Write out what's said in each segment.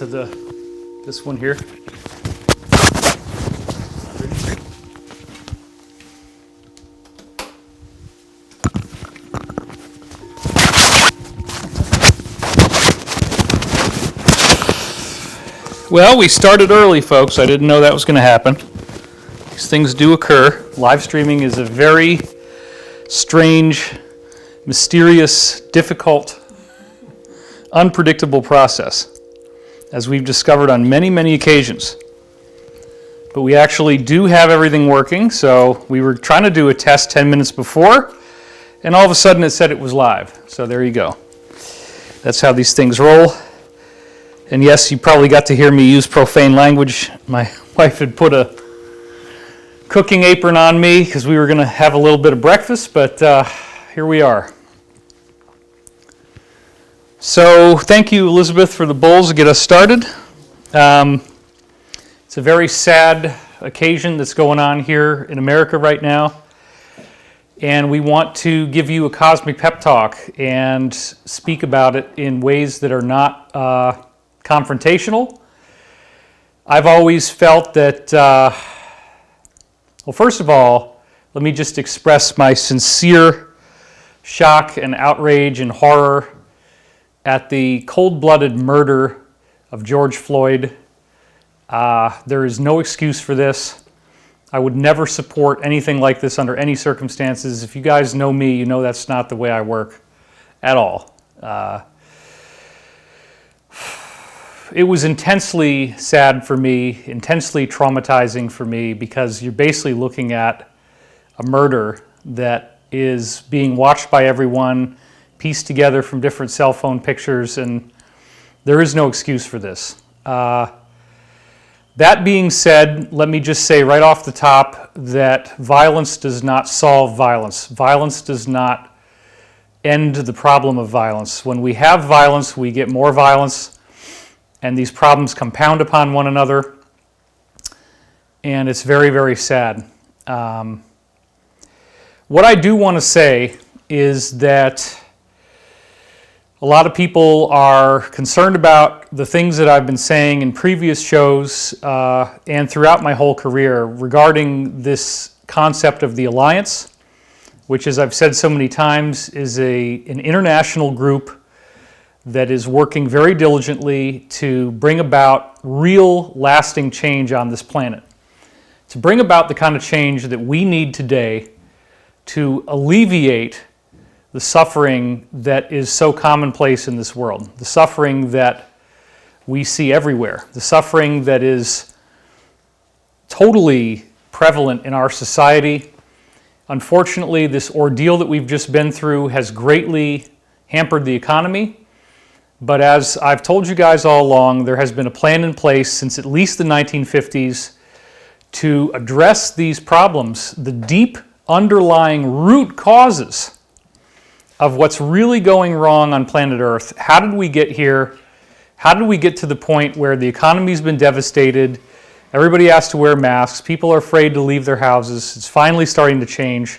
to this one here. Well, we started early, folks. I didn't know that was going to happen. These things do occur. Live streaming is a very strange, mysterious, difficult, unpredictable process, as we've discovered on many, many occasions. But we actually do have everything working, so we were trying to do a test 10 minutes before, and all of a sudden it said it was live. So there you go. That's how these things roll. And yes, you probably got to hear me use profane language. My wife had put a cooking apron on me because we were going to have a little bit of breakfast, but here we are. So thank you, Elizabeth, for the bowls to get us started. It's a very sad occasion that's going on here in America right now. And we want to give you a cosmic pep talk and speak about it in ways that are not confrontational. I've always felt that, well, first of all, let me just express my sincere shock and outrage and horror at the cold-blooded murder of George Floyd. There is no excuse for this. I would never support anything like this under any circumstances. If you guys know me, you know that's not the way I work at all. It was intensely sad for me, intensely traumatizing for me, because you're basically looking at a murder that is being watched by everyone, pieced together from different cell phone pictures, and there is no excuse for this. That being said, let me just say right off the top that violence does not solve violence. Violence does not end the problem of violence. When we have violence, we get more violence, and these problems compound upon one another, and it's very, very sad. What I do want to say is that a lot of people are concerned about the things that I've been saying in previous shows and throughout my whole career regarding this concept of the Alliance, which, as I've said so many times, is an international group that is working very diligently to bring about real, lasting change on this planet. To bring about the kind of change that we need today to alleviate the suffering that is so commonplace in this world, the suffering that we see everywhere, the suffering that is totally prevalent in our society. Unfortunately, this ordeal that we've just been through has greatly hampered the economy. But as I've told you guys all along, there has been a plan in place since at least the 1950s to address these problems, the deep underlying root causes of what's really going wrong on planet Earth. How did we get here? How did we get to the point where the economy's been devastated? Everybody has to wear masks. People are afraid to leave their houses. It's finally starting to change.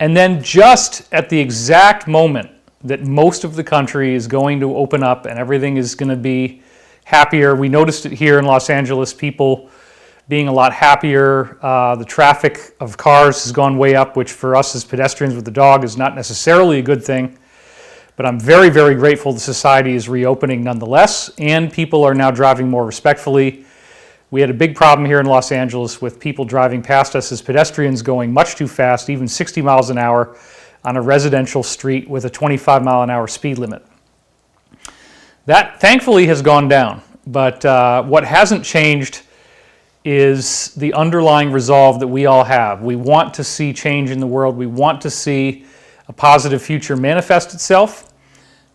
And then just at the exact moment that most of the country is going to open up and everything is going to be happier. We noticed it here in Los Angeles, people being a lot happier. The traffic of cars has gone way up, which for us as pedestrians with the dog is not necessarily a good thing. But I'm very, very grateful the society is reopening nonetheless, and people are now driving more respectfully. We had a big problem here in Los Angeles with people driving past us as pedestrians going much too fast, even 60 miles an hour, on a residential street with a 25 mile an hour speed limit. That thankfully has gone down, but what hasn't changed is the underlying resolve that we all have. We want to see change in the world. We want to see a positive future manifest itself.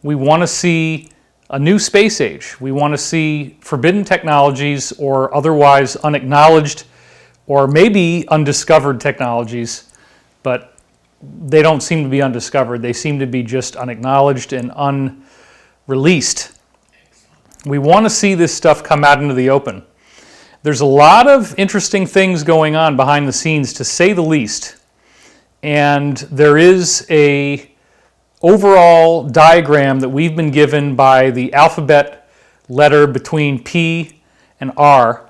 We want to see a new space age. We want to see forbidden technologies or otherwise unacknowledged or maybe undiscovered technologies, but they don't seem to be undiscovered. They seem to be just unacknowledged and unreleased. We want to see this stuff come out into the open. There's a lot of interesting things going on behind the scenes, to say the least. And there is a overall diagram that we've been given by the alphabet letter between P and R.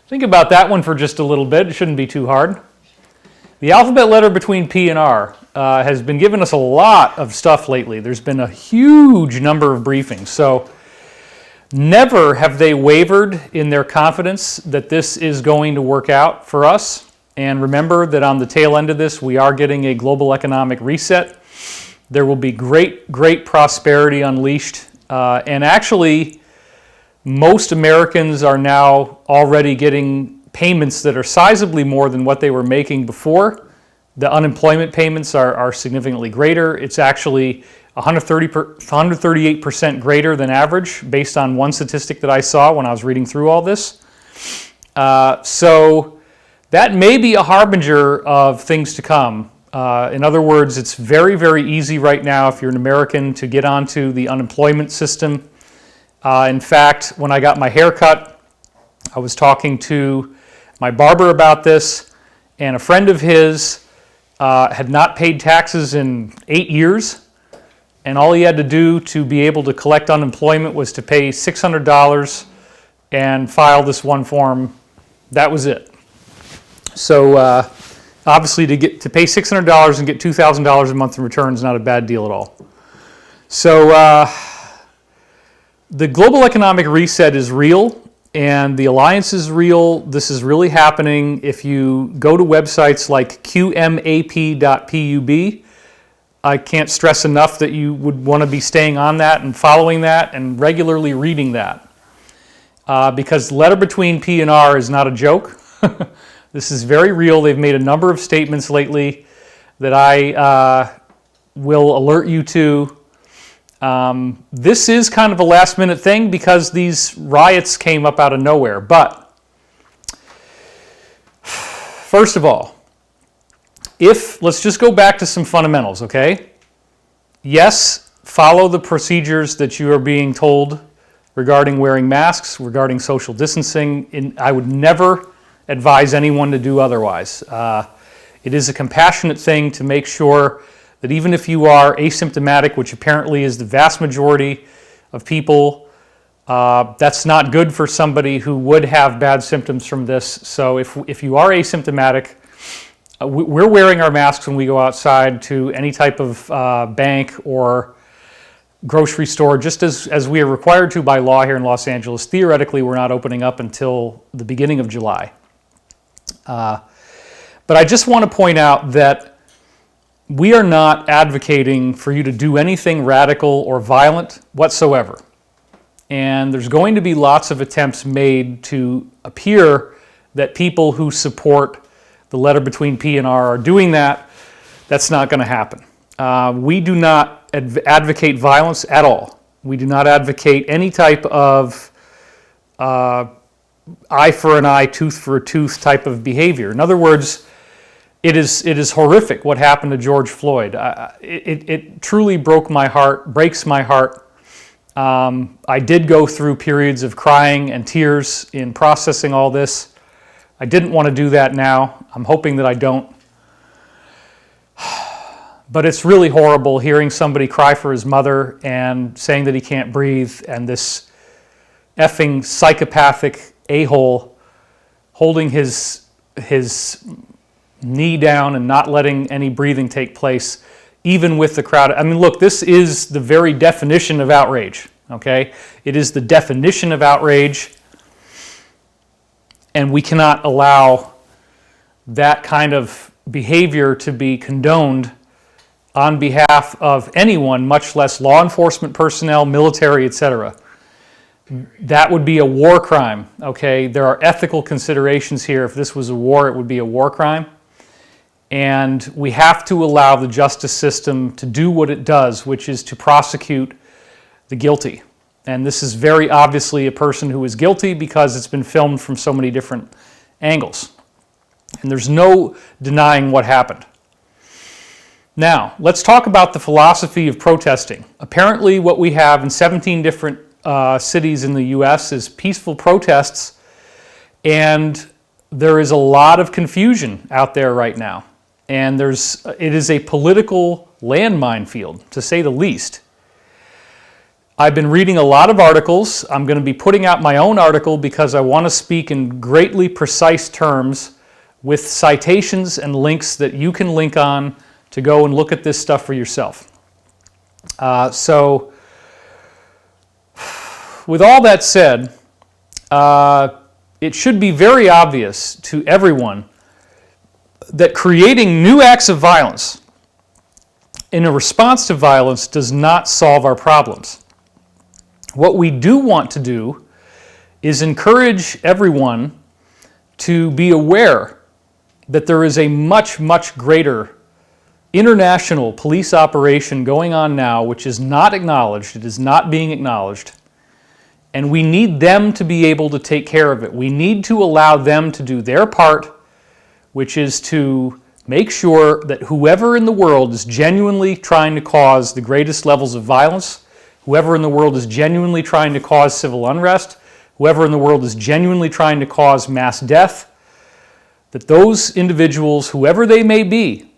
Think about that one for just a little bit. It shouldn't be too hard. The alphabet letter between P and R has been giving us a lot of stuff lately. There's been a huge number of briefings. So never have they wavered in their confidence that this is going to work out for us. And remember that on the tail end of this, we are getting a global economic reset. There will be great, great prosperity unleashed. And actually, most Americans are now already getting payments that are sizably more than what they were making before. The unemployment payments are significantly greater. It's actually 138% greater than average based on one statistic that I saw when I was reading through all this. So that may be a harbinger of things to come. In other words, it's very, very easy right now if you're an American to get onto the unemployment system. In fact, when I got my hair cut, I was talking to my barber about this, and a friend of his had not paid taxes in 8 years, and all he had to do to be able to collect unemployment was to pay $600 and file this one form. That was it. So obviously to pay $600 and get $2,000 a month in return is not a bad deal at all. So the global economic reset is real, and the alliance is real. This is really happening. If you go to websites like qmap.pub, I can't stress enough that you would want to be staying on that and following that and regularly reading that. Because letter between P and R is not a joke. This is very real. They've made a number of statements lately that I will alert you to. This is kind of a last minute thing because these riots came up out of nowhere. But first of all, let's just go back to some fundamentals, okay? Yes, follow the procedures that you are being told regarding wearing masks, regarding social distancing. I would never advise anyone to do otherwise. It is a compassionate thing to make sure that even if you are asymptomatic, which apparently is the vast majority of people, that's not good for somebody who would have bad symptoms from this. So if you are asymptomatic, we're wearing our masks when we go outside to any type of bank or grocery store, just as we are required to by law here in Los Angeles. Theoretically, we're not opening up until the beginning of July. But I just want to point out that we are not advocating for you to do anything radical or violent whatsoever. And there's going to be lots of attempts made to appear that people who support the letter between P and R are doing that. That's not going to happen. We do not advocate violence at all. We do not advocate any type of eye for an eye, tooth for a tooth type of behavior. In other words, it is horrific what happened to George Floyd. It truly breaks my heart. I did go through periods of crying and tears in processing all this. I didn't want to do that now. I'm hoping that I don't. But it's really horrible hearing somebody cry for his mother and saying that he can't breathe, and this effing psychopathic a-hole holding his knee down and not letting any breathing take place, even with the crowd. I mean, look, this is the very definition of outrage, okay? It is the definition of outrage, and we cannot allow that kind of behavior to be condoned on behalf of anyone, much less law enforcement personnel, military, etc. That would be a war crime, okay? There are ethical considerations here. If this was a war, it would be a war crime. And we have to allow the justice system to do what it does, which is to prosecute the guilty. And this is very obviously a person who is guilty because it's been filmed from so many different angles. And there's no denying what happened. Now, let's talk about the philosophy of protesting. Apparently, what we have in 17 different cities in the U.S. is peaceful protests, and there is a lot of confusion out there right now. And it is a political landmine field, to say the least. I've been reading a lot of articles. I'm going to be putting out my own article because I want to speak in greatly precise terms with citations and links that you can link on to go and look at this stuff for yourself. So, with all that said, it should be very obvious to everyone that creating new acts of violence in a response to violence does not solve our problems. What we do want to do is encourage everyone to be aware that there is a much, much greater international police operation going on now, which is not acknowledged. It is not being acknowledged. And we need them to be able to take care of it. We need to allow them to do their part, which is to make sure that whoever in the world is genuinely trying to cause the greatest levels of violence, whoever in the world is genuinely trying to cause civil unrest, whoever in the world is genuinely trying to cause mass death, that those individuals, whoever they may be,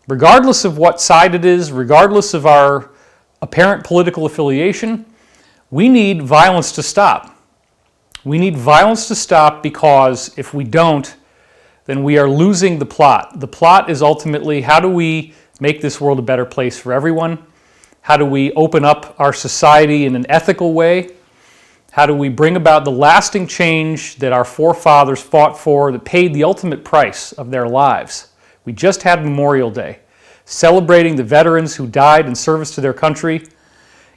regardless of what side it is, regardless of our apparent political affiliation, we need violence to stop. We need violence to stop because if we don't, then we are losing the plot. The plot is ultimately, how do we make this world a better place for everyone? How do we open up our society in an ethical way? How do we bring about the lasting change that our forefathers fought for, that paid the ultimate price of their lives? We just had Memorial Day, celebrating the veterans who died in service to their country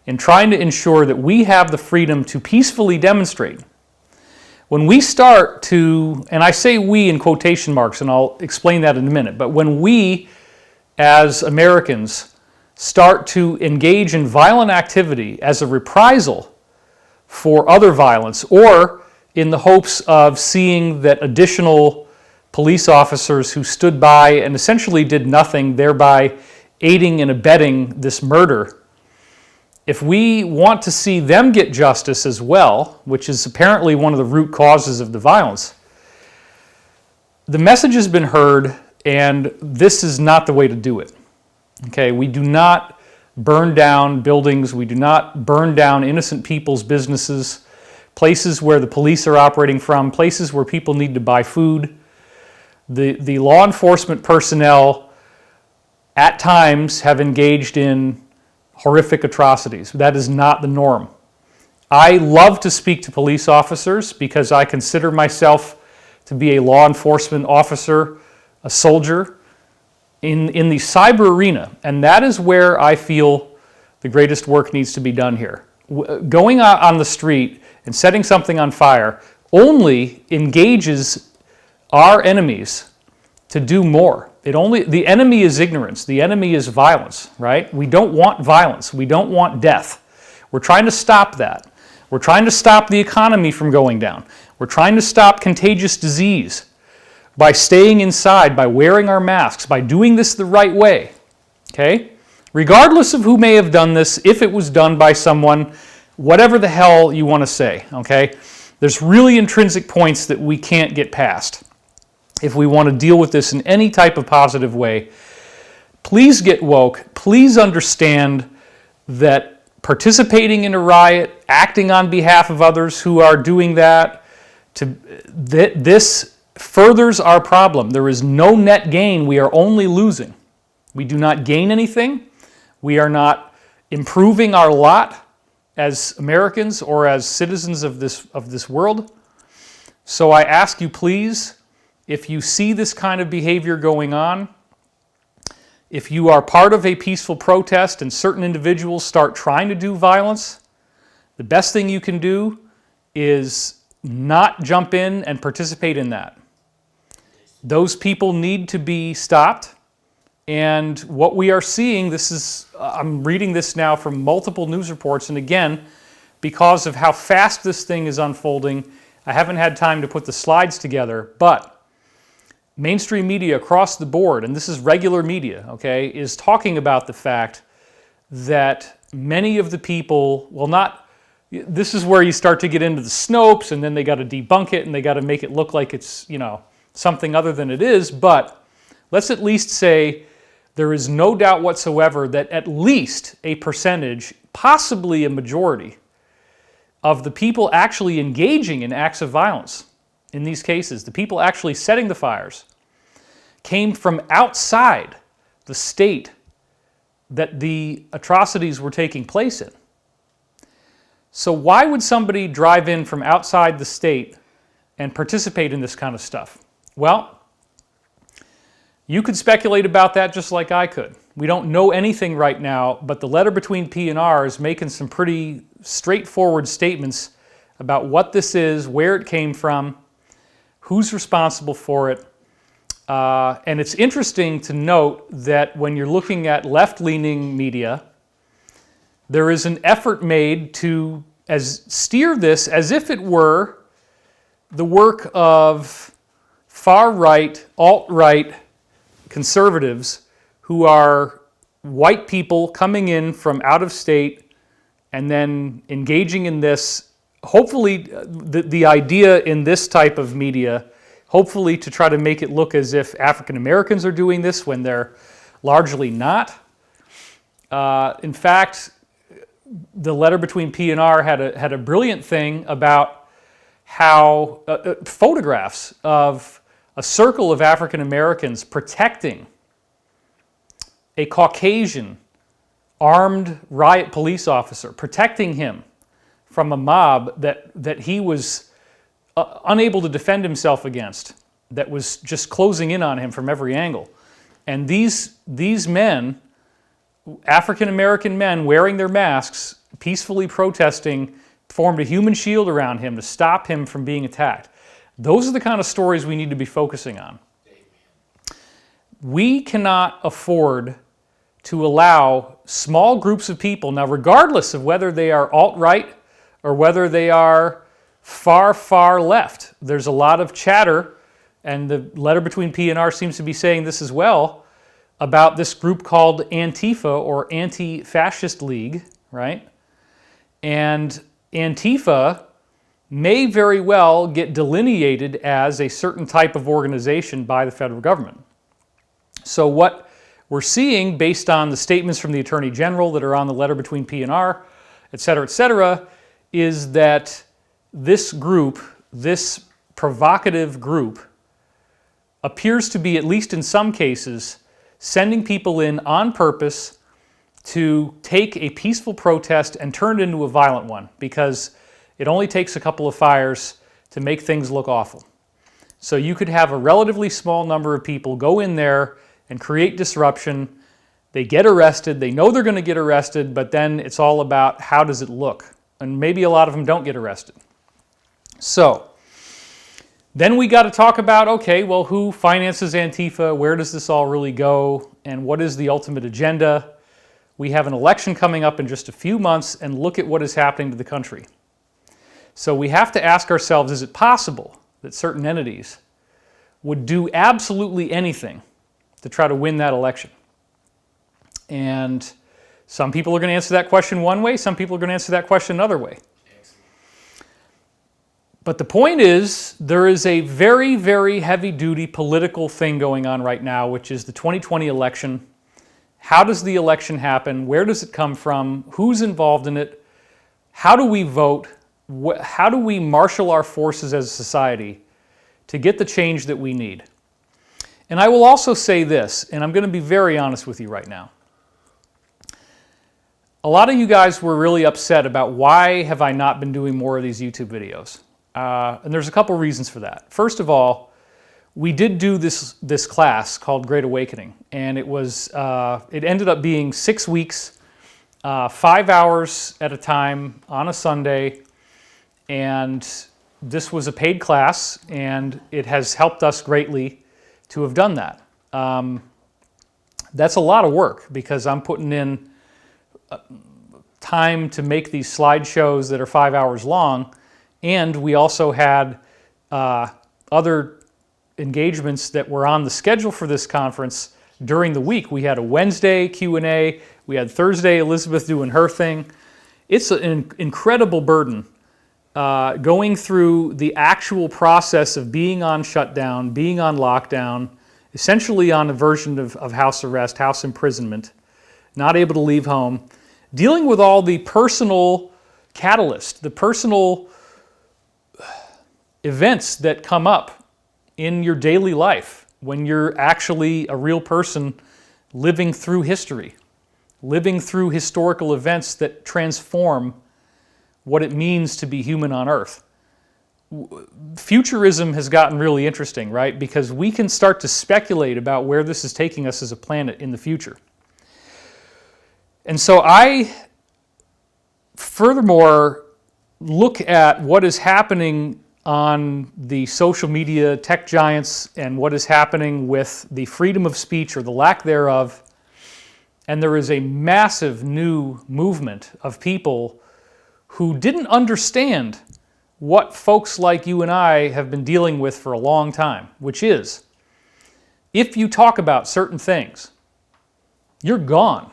and trying to ensure that we have the freedom to peacefully demonstrate. When we start to, and I say we in quotation marks, and I'll explain that in a minute, but when we as Americans start to engage in violent activity as a reprisal for other violence, or in the hopes of seeing that additional police officers who stood by and essentially did nothing, thereby aiding and abetting this murder, if we want to see them get justice as well, which is apparently one of the root causes of the violence, the message has been heard, and this is not the way to do it. Okay, we do not burn down buildings. We do not burn down innocent people's businesses, places where the police are operating from, places where people need to buy food. The law enforcement personnel at times have engaged in horrific atrocities. That is not the norm. I love to speak to police officers because I consider myself to be a law enforcement officer, a soldier in the cyber arena, and that is where I feel the greatest work needs to be done here. Going out on the street and setting something on fire only engages our enemies to do more. The enemy is ignorance. The enemy is violence, right? We don't want violence. We don't want death. We're trying to stop that. We're trying to stop the economy from going down. We're trying to stop contagious disease by staying inside, by wearing our masks, by doing this the right way, okay? Regardless of who may have done this, if it was done by someone, whatever the hell you want to say, okay? There's really intrinsic points that we can't get past if we want to deal with this in any type of positive way. Please get woke. Please understand that participating in a riot, acting on behalf of others who are doing that, this furthers our problem. There is no net gain. We are only losing. We do not gain anything. We are not improving our lot as Americans or as citizens of this world. So I ask you, please, if you see this kind of behavior going on, if you are part of a peaceful protest and certain individuals start trying to do violence, the best thing you can do is not jump in and participate in that. Those people need to be stopped. And what we are seeing, I'm reading this now from multiple news reports, and again, because of how fast this thing is unfolding, I haven't had time to put the slides together, but mainstream media across the board, and this is regular media, okay, is talking about the fact that many of the people, this is where you start to get into the Snopes, and then they got to debunk it, and they got to make it look like it's, something other than it is, but let's at least say there is no doubt whatsoever that at least a percentage, possibly a majority of the people actually engaging in acts of violence in these cases, the people actually setting the fires, came from outside the state that the atrocities were taking place in. So why would somebody drive in from outside the state and participate in this kind of stuff? Well, you could speculate about that just like I could. We don't know anything right now, but the letter between P and R is making some pretty straightforward statements about what this is, where it came from, who's responsible for it. And it's interesting to note that when you're looking at left-leaning media, there is an effort made to steer this as if it were the work of far-right, alt-right conservatives who are white people coming in from out of state and then engaging in this, hopefully the idea in this type of media, hopefully to try to make it look as if African Americans are doing this when they're largely not. In fact, the letter between P and R had a brilliant thing about how photographs of a circle of African Americans protecting a Caucasian armed riot police officer, protecting him from a mob that he was unable to defend himself against, that was just closing in on him from every angle. And these men, African American men wearing their masks, peacefully protesting, formed a human shield around him to stop him from being attacked. Those are the kind of stories we need to be focusing on. We cannot afford to allow small groups of people, now regardless of whether they are alt-right or whether they are far, far left. There's a lot of chatter, and the letter between P and R seems to be saying this as well, about this group called Antifa, or Anti-Fascist League, right? And Antifa may very well get delineated as a certain type of organization by the federal government. So what we're seeing, based on the statements from the Attorney General that are on the letter between P and R, et cetera, is that this group, this provocative group, appears to be, at least in some cases, sending people in on purpose to take a peaceful protest and turn it into a violent one, because it only takes a couple of fires to make things look awful. So you could have a relatively small number of people go in there and create disruption. They get arrested. They know they're going to get arrested, but then it's all about how does it look. And maybe a lot of them don't get arrested. So then we got to talk about, okay, well, who finances Antifa? Where does this all really go? And what is the ultimate agenda? We have an election coming up in just a few months, and look at what is happening to the country. So we have to ask ourselves, is it possible that certain entities would do absolutely anything to try to win that election? And some people are going to answer that question one way, some people are going to answer that question another way. But the point is, there is a very, very heavy-duty political thing going on right now, which is the 2020 election. How does the election happen? Where does it come from? Who's involved in it? How do we vote? How do we marshal our forces as a society to get the change that we need? And I will also say this, and I'm going to be very honest with you right now. A lot of you guys were really upset about why have I not been doing more of these YouTube videos. And there's a couple reasons for that. First of all, we did do this class called Great Awakening, and it ended up being 6 weeks, 5 hours at a time on a Sunday, and this was a paid class, and it has helped us greatly to have done that. That's a lot of work, because I'm putting in time to make these slideshows that are 5 hours long. And we also had other engagements that were on the schedule for this conference during the week. We had a Wednesday Q&A. We had Thursday Elizabeth doing her thing. It's an incredible burden going through the actual process of being on shutdown, being on lockdown, essentially on a version of house arrest, house imprisonment, not able to leave home. dealing with all the personal catalyst, the personal events that come up in your daily life when you're actually a real person living through history, living through historical events that transform what it means to be human on Earth. Futurism has gotten really interesting, right? Because we can start to speculate about where this is taking us as a planet in the future. And so I, furthermore, look at what is happening on the social media tech giants and what is happening with the freedom of speech or the lack thereof. And there is a massive new movement of people who didn't understand what folks like you and I have been dealing with for a long time, which is, if you talk about certain things, you're gone.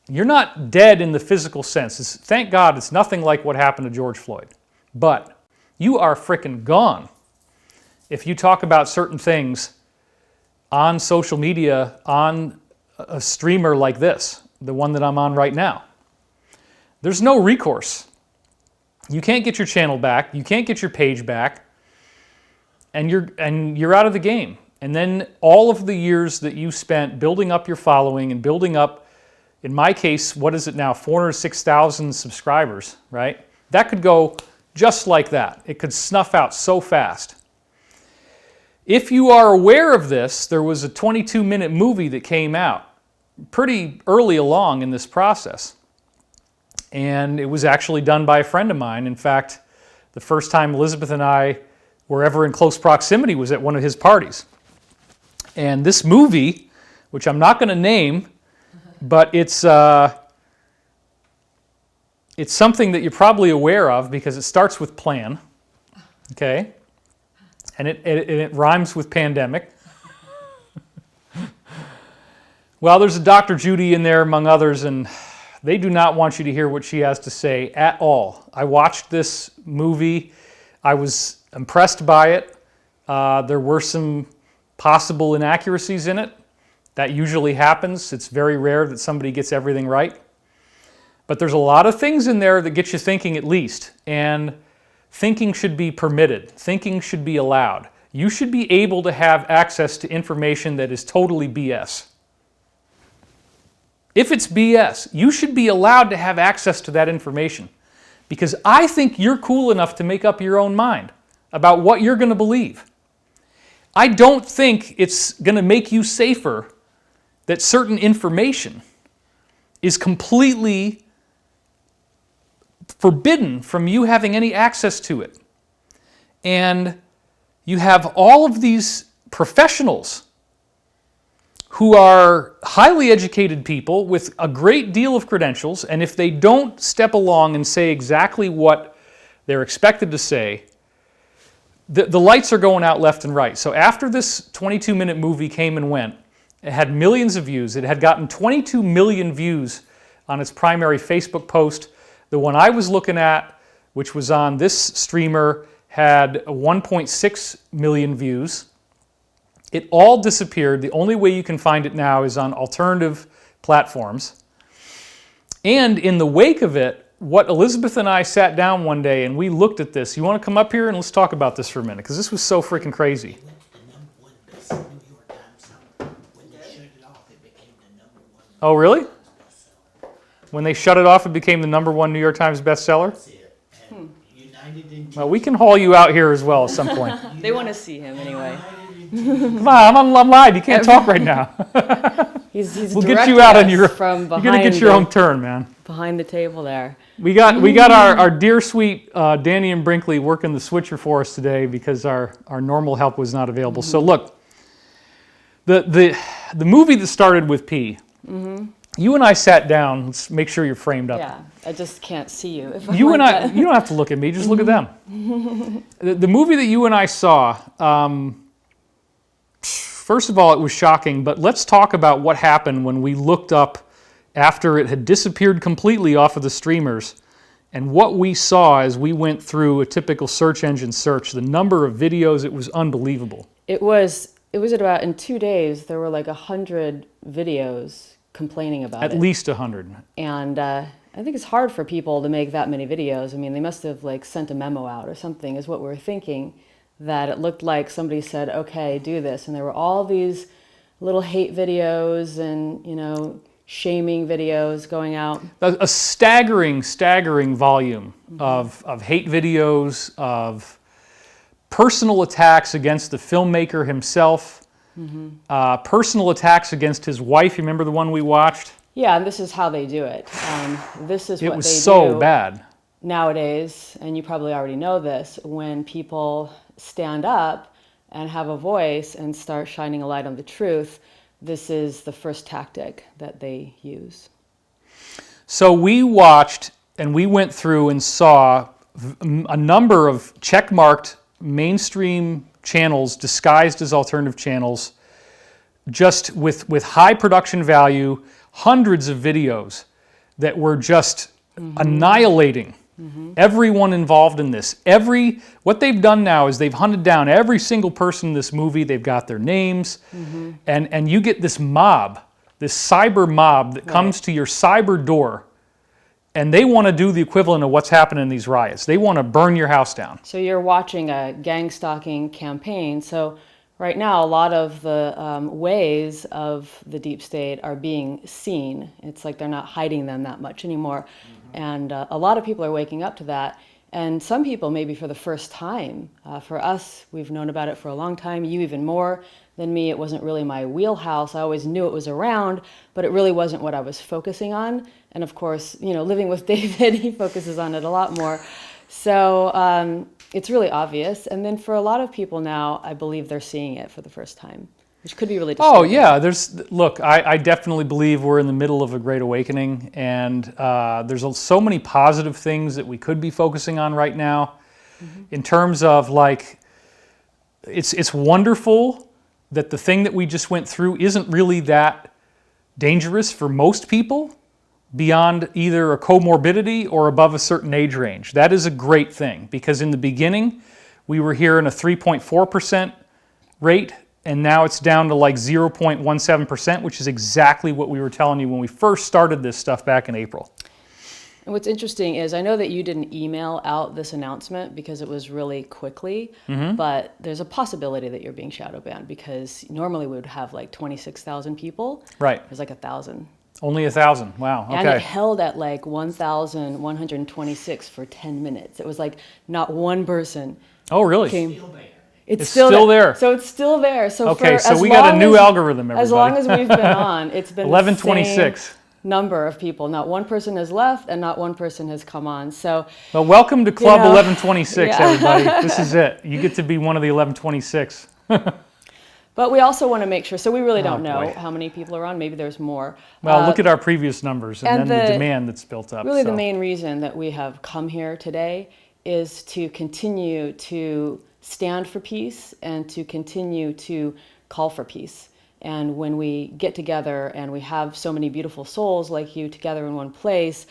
You're not dead in the physical sense. Thank God it's nothing like what happened to George Floyd. But you are frickin' gone if you talk about certain things on social media, on a streamer like this, the one that I'm on right now. There's no recourse. You can't get your channel back, you can't get your page back, and you're out of the game. And then all of the years that you spent building up your following and building up, in my case, what is it now, 406,000 subscribers, right? That could go just like that. It could snuff out so fast. If you are aware of this, there was a 22-minute movie that came out pretty early along in this process. And it was actually done by a friend of mine. In fact, the first time Elizabeth and I were ever in close proximity was at one of his parties. And this movie, which I'm not going to name, but it's something that you're probably aware of because it starts with plan, okay? And it rhymes with pandemic. Well, there's a Dr. Judy in there, among others, and they do not want you to hear what she has to say at all. I watched this movie. I was impressed by it. There were some possible inaccuracies in it. That usually happens. It's very rare that somebody gets everything right. But there's a lot of things in there that get you thinking at least. And thinking should be permitted. Thinking should be allowed. You should be able to have access to information that is totally BS. If it's BS, you should be allowed to have access to that information. Because I think you're cool enough to make up your own mind about what you're going to believe. I don't think it's going to make you safer that certain information is completely forbidden from you having any access to it. And you have all of these professionals who are highly educated people with a great deal of credentials, and if they don't step along and say exactly what they're expected to say, the lights are going out left and right. So after this 22-minute movie came and went, it had millions of views. It had gotten 22 million views on its primary Facebook post. The one I was looking at, which was on this streamer, had 1.6 million views. It all disappeared. The only way you can find it now is on alternative platforms. And in the wake of it, what Elizabeth and I sat down one day and we looked at this. You want to come up here and let's talk about this for a minute, because this was so freaking crazy. Oh, really? When they shut it off, it became the #1 New York Times bestseller? Well, we can haul you out here as well at some point. They want to see him anyway. Come on, I'm live. You can't talk right now. He's we'll get you out on your. From behind. You're gonna get your own turn, man. Behind the table there. We got our dear sweet Danny and Brinkley working the switcher for us today because our normal help was not available. Mm-hmm. So look, the movie that started with P. Mm-hmm. You and I sat down. Let's make sure you're framed up. Yeah, I just can't see you. If you and I, you don't have to look at me. Just look at them. The movie that you and I saw. First of all, it was shocking. But let's talk about what happened when we looked up after it had disappeared completely off of the streamers, and what we saw as we went through a typical search engine search. The number of videos, it was unbelievable. It was at about, in 2 days, there were like 100 videos complaining about it. At least 100. And I think it's hard for people to make that many videos. I mean, they must have like sent a memo out or something is what we're thinking, that it looked like somebody said, okay, do this. And there were all these little hate videos and, you know, shaming videos going out. A staggering volume of hate videos, of personal attacks against the filmmaker himself, personal attacks against his wife. You remember the one we watched? Yeah, and this is how they do it. This is what they do. It was so bad. Nowadays, and you probably already know this, when people stand up and have a voice and start shining a light on the truth, this is the first tactic that they use. So we watched and we went through and saw a number of check-marked mainstream channels disguised as alternative channels, just with high production value, hundreds of videos that were just annihilating everyone involved in this. What they've done now is they've hunted down every single person in this movie. They've got their names, and you get this mob, this cyber mob that comes to your cyber door, and they want to do the equivalent of what's happening in these riots. They want to burn your house down. So you're watching a gang stalking campaign. So right now, a lot of the ways of the deep state are being seen. It's like they're not hiding them that much anymore. And a lot of people are waking up to that. And some people maybe for the first time. For us, we've known about it for a long time. You even more than me. It wasn't really my wheelhouse. I always knew it was around, but it really wasn't what I was focusing on. And of course, you know, living with David, he focuses on it a lot more. So it's really obvious. And then for a lot of people now, I believe they're seeing it for the first time, which could be really disturbing. Oh, yeah. Look, I definitely believe we're in the middle of a great awakening, and there's so many positive things that we could be focusing on right now in terms of, like, it's wonderful that the thing that we just went through isn't really that dangerous for most people beyond either a comorbidity or above a certain age range. That is a great thing, because in the beginning, we were hearing a 3.4% rate, and now it's down to like 0.17%, which is exactly what we were telling you when we first started this stuff back in April. And what's interesting is I know that you didn't email out this announcement because it was really quickly, but there's a possibility that you're being shadow banned, because normally we would have like 26,000 people. Right. There's like 1,000. Only 1,000. Wow. Okay. And it held at like 1,126 for 10 minutes. It was like not one person. Oh, really? Came. It's still there. So it's still there. So okay, so we got a new algorithm, everybody. As long as we've been on, it's been 1126. The same number of people. Not one person has left and not one person has come on. So well, welcome to Club 1126, everybody. This is it. You get to be one of the 1126. But we also want to make sure, so we really don't know how many people are on. Maybe there's more. Well, look at our previous numbers and then the demand that's built up. Really, the main reason that we have come here today is to continue to stand for peace and to continue to call for peace. And when we get together and we have so many beautiful souls like you together in one place,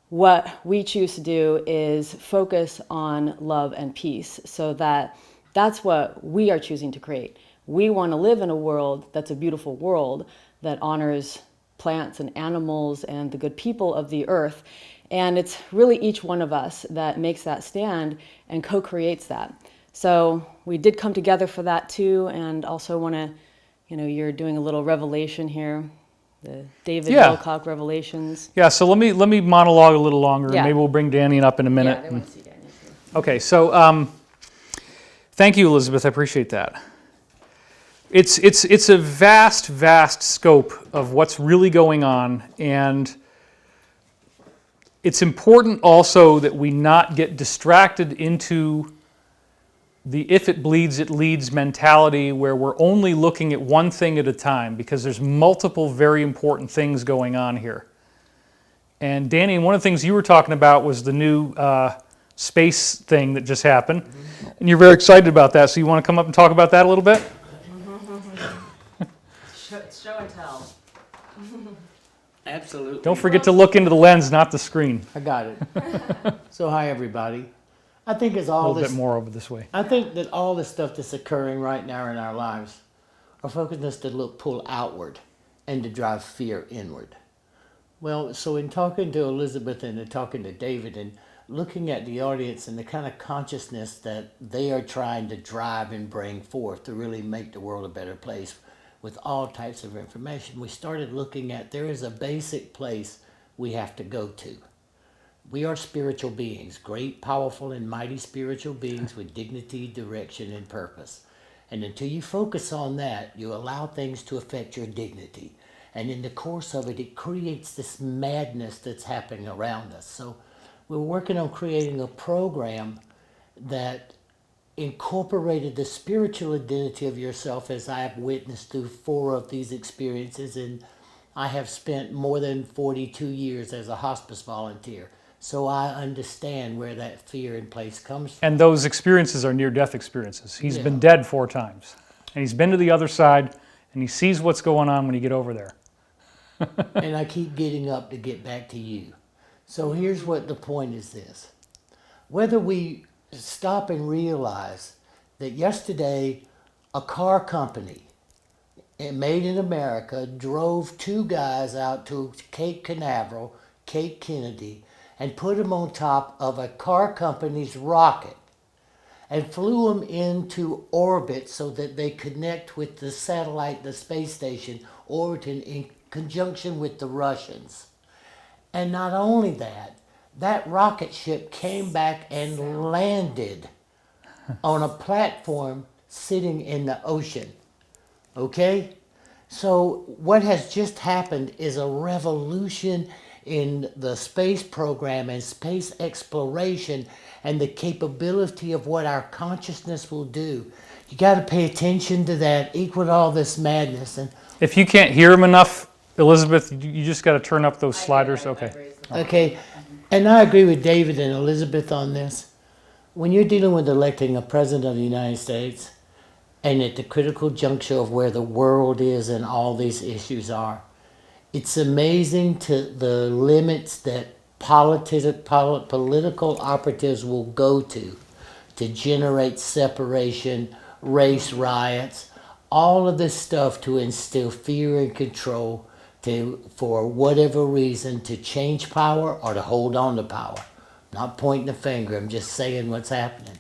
what we choose to do is focus on love and peace, so that's what we are choosing to create. We want to live in a world that's a beautiful world that honors plants and animals and the good people of the earth. And it's really each one of us that makes that stand and co-creates that. So we did come together for that too, and also want to, you know, you're doing a little revelation here, the David Wilcock revelations. Yeah, so let me monologue a little longer, and maybe we'll bring Danny up in a minute. Yeah, they want to see Danny too. Okay, so thank you, Elizabeth. I appreciate that. It's a vast scope of what's really going on, and it's important also that we not get distracted into the if it bleeds, it leads mentality, where we're only looking at one thing at a time, because there's multiple very important things going on here. And Danny, one of the things you were talking about was the new space thing that just happened, and you're very excited about that, so you want to come up and talk about that a little bit? Show and tell. Absolutely. Don't forget to look into the lens, not the screen. I got it. So hi everybody. I think it's A all little this. bit more over this way. I think that all the stuff that's occurring right now in our lives are focusing us to pull outward and to drive fear inward. Well, so in talking to Elizabeth and in talking to David and looking at the audience and the kind of consciousness that they are trying to drive and bring forth to really make the world a better place with all types of information, we started looking at there is a basic place we have to go to. We are spiritual beings, great, powerful, and mighty spiritual beings with dignity, direction, and purpose. And until you focus on that, you allow things to affect your dignity. And in the course of it, it creates this madness that's happening around us. So we're working on creating a program that incorporated the spiritual identity of yourself, as I have witnessed through 4 of these experiences. And I have spent more than 42 years as a hospice volunteer. So I understand where that fear in place comes from. And those experiences are near-death experiences. He's Yeah. been dead 4 times. And he's been to the other side, and he sees what's going on when you get over there. And I keep getting up to get back to you. So here's what the point is this. Whether we stop and realize that yesterday a car company made in America drove 2 guys out to Cape Canaveral, Cape Kennedy, and put them on top of a car company's rocket and flew them into orbit so that they connect with the satellite, the space station, orbiting in conjunction with the Russians. And not only that, that rocket ship came back and landed on a platform sitting in the ocean. Okay? So what has just happened is a revolution in the space program and space exploration and the capability of what our consciousness will do. You got to pay attention to that, equal all this madness. And If you can't hear him enough, Elizabeth, you just got to turn up those sliders. Okay. okay, and I agree with David and Elizabeth on this. When you're dealing with electing a president of the United States, and at the critical juncture of where the world is and all these issues are, it's amazing to the limits that political operatives will go to generate separation, race riots, all of this stuff to instill fear and control, to, for whatever reason, to change power or to hold on to power. Not pointing the finger, I'm just saying what's happening.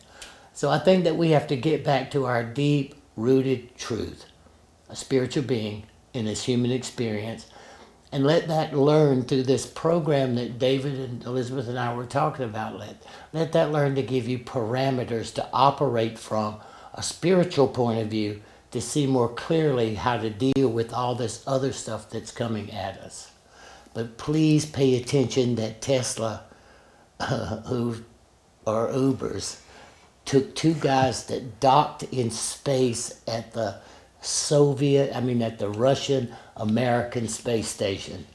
So I think that we have to get back to our deep-rooted truth, a spiritual being in this human experience, and let that learn through this program that David and Elizabeth and I were talking about. Let that learn to give you parameters to operate from a spiritual point of view to see more clearly how to deal with all this other stuff that's coming at us. But please pay attention that Tesla, or Ubers, took 2 guys that docked in space at the Russian-American space station.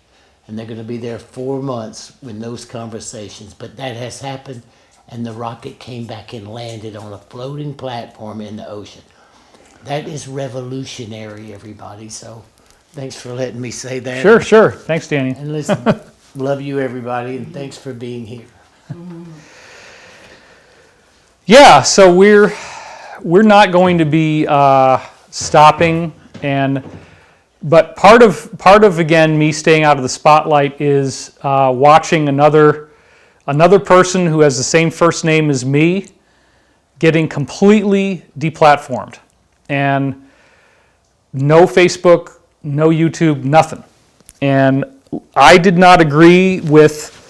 And they're going to be there 4 months with those conversations. But that has happened, and the rocket came back and landed on a floating platform in the ocean. That is revolutionary, everybody. So thanks for letting me say that. Sure. Thanks, Danny. And listen, love you, everybody, and thanks for being here. Yeah, so we're not going to be stopping, but part of again me staying out of the spotlight is watching another person who has the same first name as me getting completely deplatformed, and no Facebook, no YouTube, nothing. And I did not agree with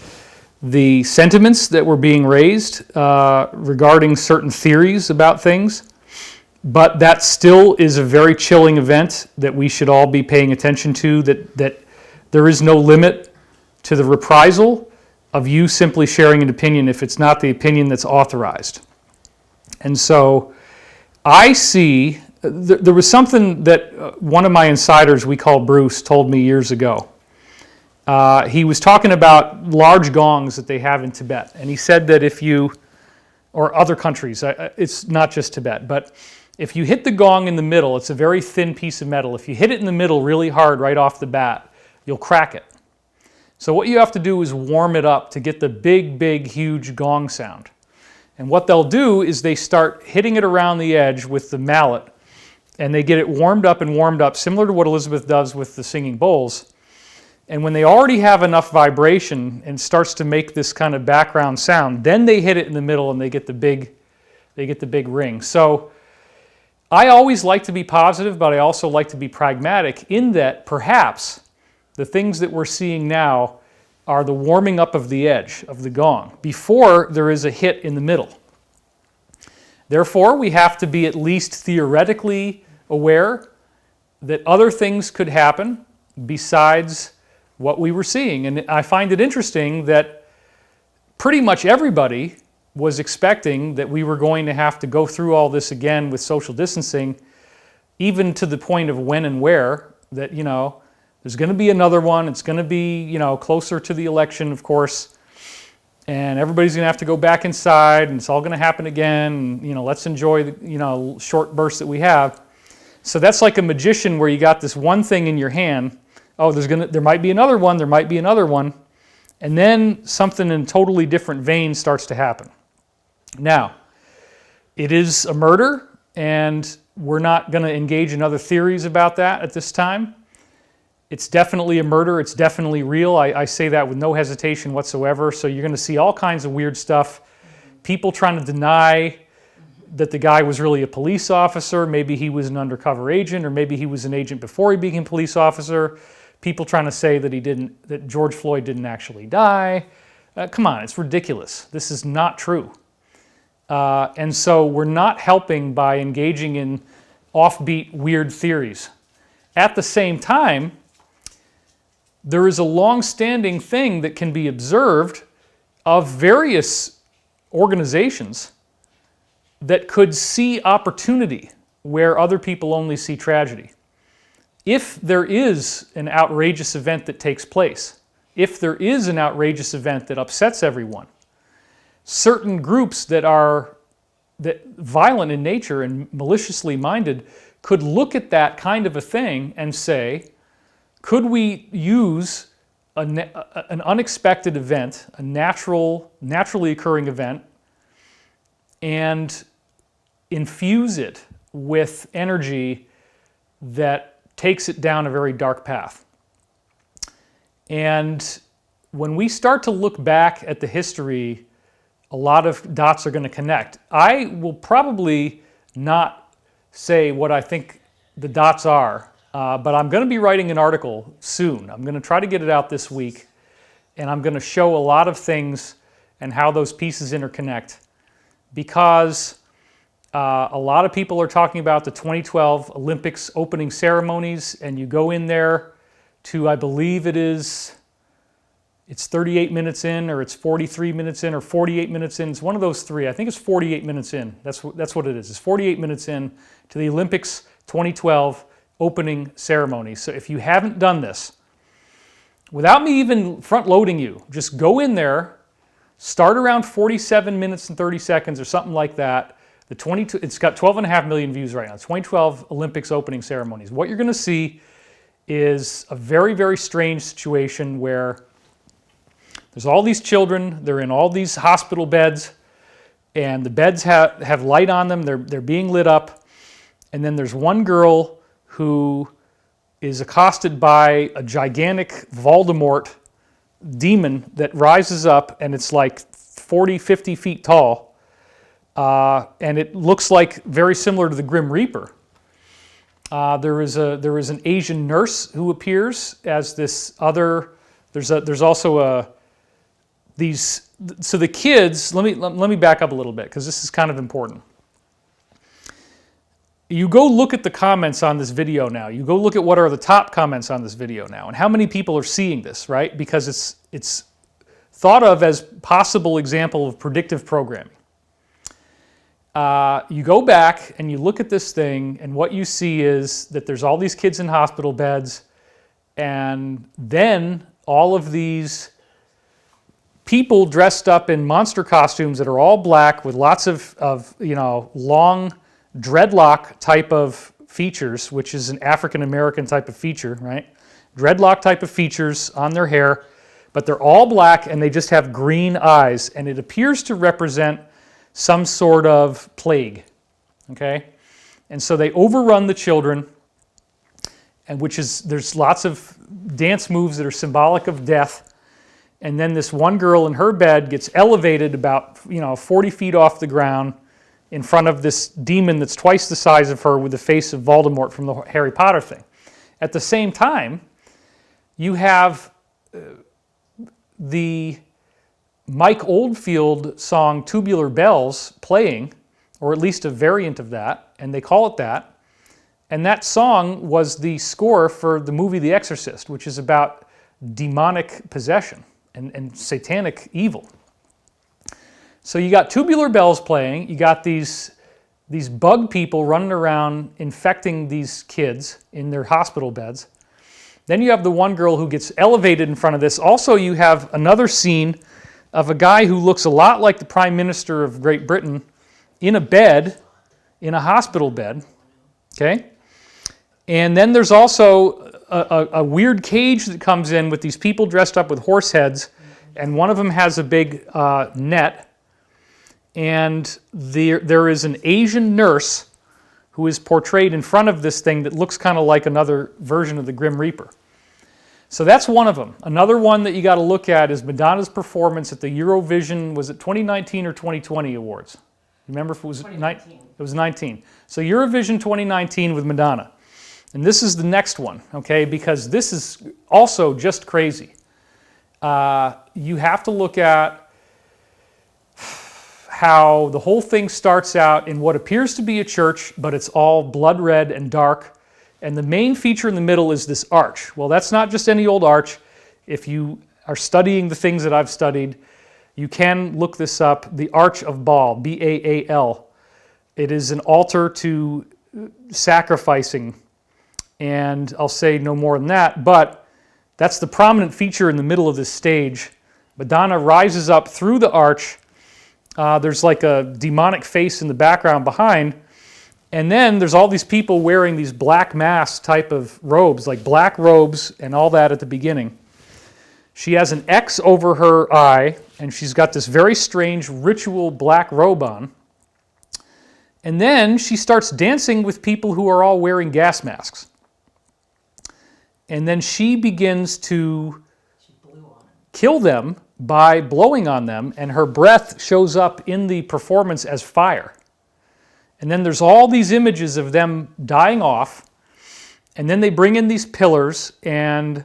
the sentiments that were being raised regarding certain theories about things, but that still is a very chilling event that we should all be paying attention to, that there is no limit to the reprisal of you simply sharing an opinion if it's not the opinion that's authorized. And so I see, there was something that one of my insiders we call Bruce told me years ago. He was talking about large gongs that they have in Tibet, and he said that if you, or other countries, it's not just Tibet, but if you hit the gong in the middle, it's a very thin piece of metal. If you hit it in the middle really hard right off the bat, you'll crack it. So what you have to do is warm it up to get the big, huge gong sound. And what they'll do is they start hitting it around the edge with the mallet, and they get it warmed up, similar to what Elizabeth does with the singing bowls. And when they already have enough vibration and starts to make this kind of background sound, then they hit it in the middle and they get the big ring. So I always like to be positive, but I also like to be pragmatic in that perhaps the things that we're seeing now are the warming up of the edge of the gong before there is a hit in the middle. Therefore, we have to be at least theoretically aware that other things could happen besides what we were seeing. And I find it interesting that pretty much everybody was expecting that we were going to have to go through all this again with social distancing, even to the point of when and where, that, there's going to be another one. It's going to be, closer to the election, of course, and everybody's going to have to go back inside, and it's all going to happen again. And, let's enjoy the, short bursts that we have. So that's like a magician where you got this one thing in your hand. Oh, there might be another one. There might be another one, and then something in a totally different vein starts to happen. Now, it is a murder, and we're not going to engage in other theories about that at this time. It's definitely a murder. It's definitely real. I say that with no hesitation whatsoever. So you're going to see all kinds of weird stuff. People trying to deny that the guy was really a police officer. Maybe he was an undercover agent, or maybe he was an agent before he became a police officer. People trying to say that George Floyd didn't actually die. Come on, it's ridiculous. This is not true. And so we're not helping by engaging in offbeat, weird theories. At the same time, there is a long-standing thing that can be observed of various organizations that could see opportunity where other people only see tragedy. If there is an outrageous event that takes place, if there is an outrageous event that upsets everyone, certain groups that are violent in nature and maliciously minded could look at that kind of a thing and say, could we use an unexpected event, a naturally occurring event, and infuse it with energy that takes it down a very dark path? And when we start to look back at the history, a lot of dots are going to connect. I will probably not say what I think the dots are, but I'm going to be writing an article soon. I'm going to try to get it out this week, and I'm going to show a lot of things and how those pieces interconnect, because a lot of people are talking about the 2012 Olympics opening ceremonies, and you go in there to, I believe it's 38 minutes in, or it's 43 minutes in, or 48 minutes in. It's one of those three. I think it's 48 minutes in. That's what it is. It's 48 minutes in to the Olympics 2012 opening ceremony. So if you haven't done this, without me even front-loading you, just go in there, start around 47 minutes and 30 seconds or something like that. It's got 12.5 million views right now. 2012 Olympics opening ceremonies. What you're going to see is a very, very strange situation where there's all these children, they're in all these hospital beds, and the beds have light on them, they're being lit up, and then there's one girl who is accosted by a gigantic Voldemort demon that rises up, and it's like 40, 50 feet tall, and it looks like very similar to the Grim Reaper. There is an Asian nurse who appears as this other. There's also so the kids. Let me back up a little bit, because this is kind of important. You go look at the comments on this video now. You go look at what are the top comments on this video now, and how many people are seeing this, right? Because it's thought of as possible example of predictive programming. You go back and you look at this thing, and what you see is that there's all these kids in hospital beds, and then all of these people dressed up in monster costumes that are all black with lots of long dreadlock type of features, which is an African American type of feature, right? Dreadlock type of features on their hair, but they're all black and they just have green eyes, and it appears to represent some sort of plague, okay? And so they overrun the children, and there's lots of dance moves that are symbolic of death. And then this one girl in her bed gets elevated about 40 feet off the ground in front of this demon that's twice the size of her with the face of Voldemort from the Harry Potter thing. At the same time, you have the Mike Oldfield song Tubular Bells playing, or at least a variant of that, and they call it that. And that song was the score for the movie The Exorcist, which is about demonic possession and satanic evil. So you got Tubular Bells playing, you got these bug people running around infecting these kids in their hospital beds. Then you have the one girl who gets elevated in front of this. Also, you have another scene of a guy who looks a lot like the Prime Minister of Great Britain in a bed, in a hospital bed, okay? And then there's also a weird cage that comes in with these people dressed up with horse heads, and one of them has a big net. And there is an Asian nurse who is portrayed in front of this thing that looks kind of like another version of the Grim Reaper. So that's one of them. Another one that you got to look at is Madonna's performance at the Eurovision, was it 2019 or 2020 awards? Remember if it was 2019? It was 19. So Eurovision 2019 with Madonna. And this is the next one, okay, because this is also just crazy. You have to look at how the whole thing starts out in what appears to be a church, but it's all blood red and dark. And the main feature in the middle is this arch. Well, that's not just any old arch. If you are studying the things that I've studied, you can look this up. The Arch of Baal, B-A-A-L. It is an altar to sacrificing. And I'll say no more than that, but that's the prominent feature in the middle of this stage. Madonna rises up through the arch. There's like a demonic face in the background behind. And then there's all these people wearing these black mass type of robes, like black robes and all that at the beginning. She has an X over her eye, and she's got this very strange ritual black robe on. And then she starts dancing with people who are all wearing gas masks. And then she begins to kill them by blowing on them, and her breath shows up in the performance as fire. And then there's all these images of them dying off, and then they bring in these pillars, and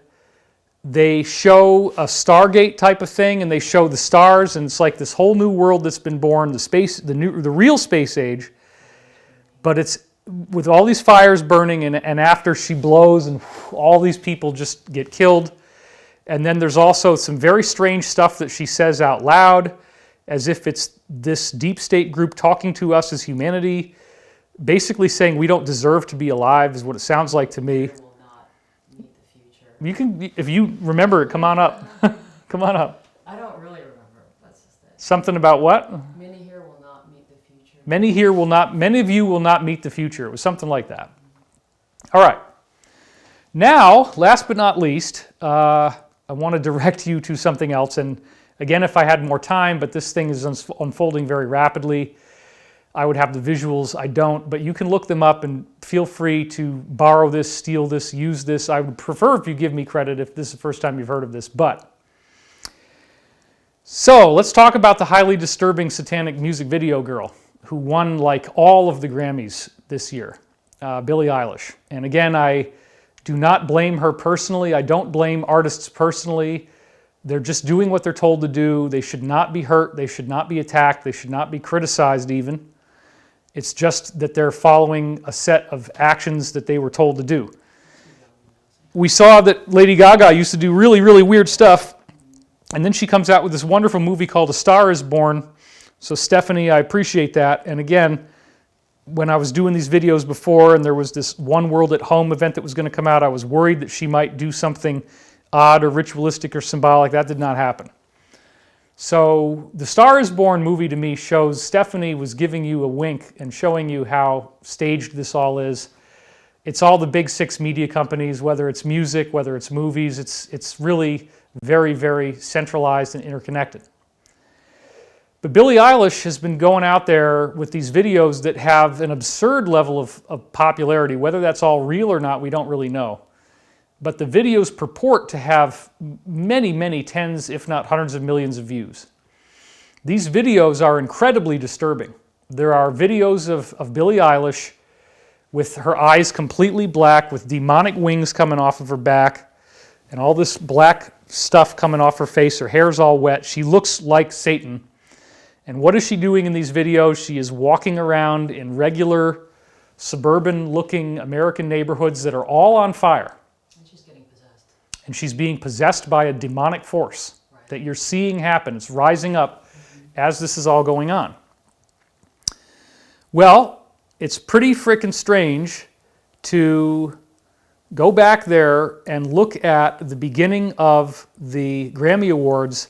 they show a Stargate type of thing, and they show the stars, and it's like this whole new world that's been born, the real space age, but it's with all these fires burning, and after she blows, and all these people just get killed. And then there's also some very strange stuff that she says out loud, as if it's this deep state group talking to us as humanity, basically saying we don't deserve to be alive, is what it sounds like to me. Will not meet the future. You can, if you remember it, come on up. Come on up. I don't really remember. That's just it. Something about what? Many here will not meet the future. Many of you will not meet the future. It was something like that. All right. Now, last but not least, I want to direct you to something else. And again, if I had more time, but this thing is unfolding very rapidly, I would have the visuals. I don't, but you can look them up and feel free to borrow this, steal this, use this. I would prefer if you give me credit if this is the first time you've heard of this. So let's talk about the highly disturbing satanic music video girl who won like all of the Grammys this year, Billie Eilish. And again, I do not blame her personally. I don't blame artists personally. They're just doing what they're told to do. They should not be hurt. They should not be attacked. They should not be criticized even. It's just that they're following a set of actions that they were told to do. We saw that Lady Gaga used to do really, really weird stuff, and then she comes out with this wonderful movie called A Star is Born. So Stephanie, I appreciate that. And again, when I was doing these videos before and there was this One World at Home event that was going to come out, I was worried that she might do something odd or ritualistic or symbolic. That did not happen. So the Star is Born movie to me shows Stephanie was giving you a wink and showing you how staged this all is. It's all the big six media companies, whether it's music, whether it's movies. It's really very, very centralized and interconnected. But Billie Eilish has been going out there with these videos that have an absurd level of popularity. Whether that's all real or not, we don't really know. but the videos purport to have many, many tens, if not hundreds of millions of views. These videos are incredibly disturbing. There are videos of Billie Eilish with her eyes completely black, with demonic wings coming off of her back, and all this black stuff coming off her face. Her hair's all wet. She looks like Satan. And what is she doing in these videos? She is walking around in regular, suburban-looking American neighborhoods that are all on fire. And she's getting possessed. And she's being possessed by a demonic force that you're seeing happen. It's rising up as this is all going on. Well, it's pretty frickin' strange to go back there and look at the beginning of the Grammy Awards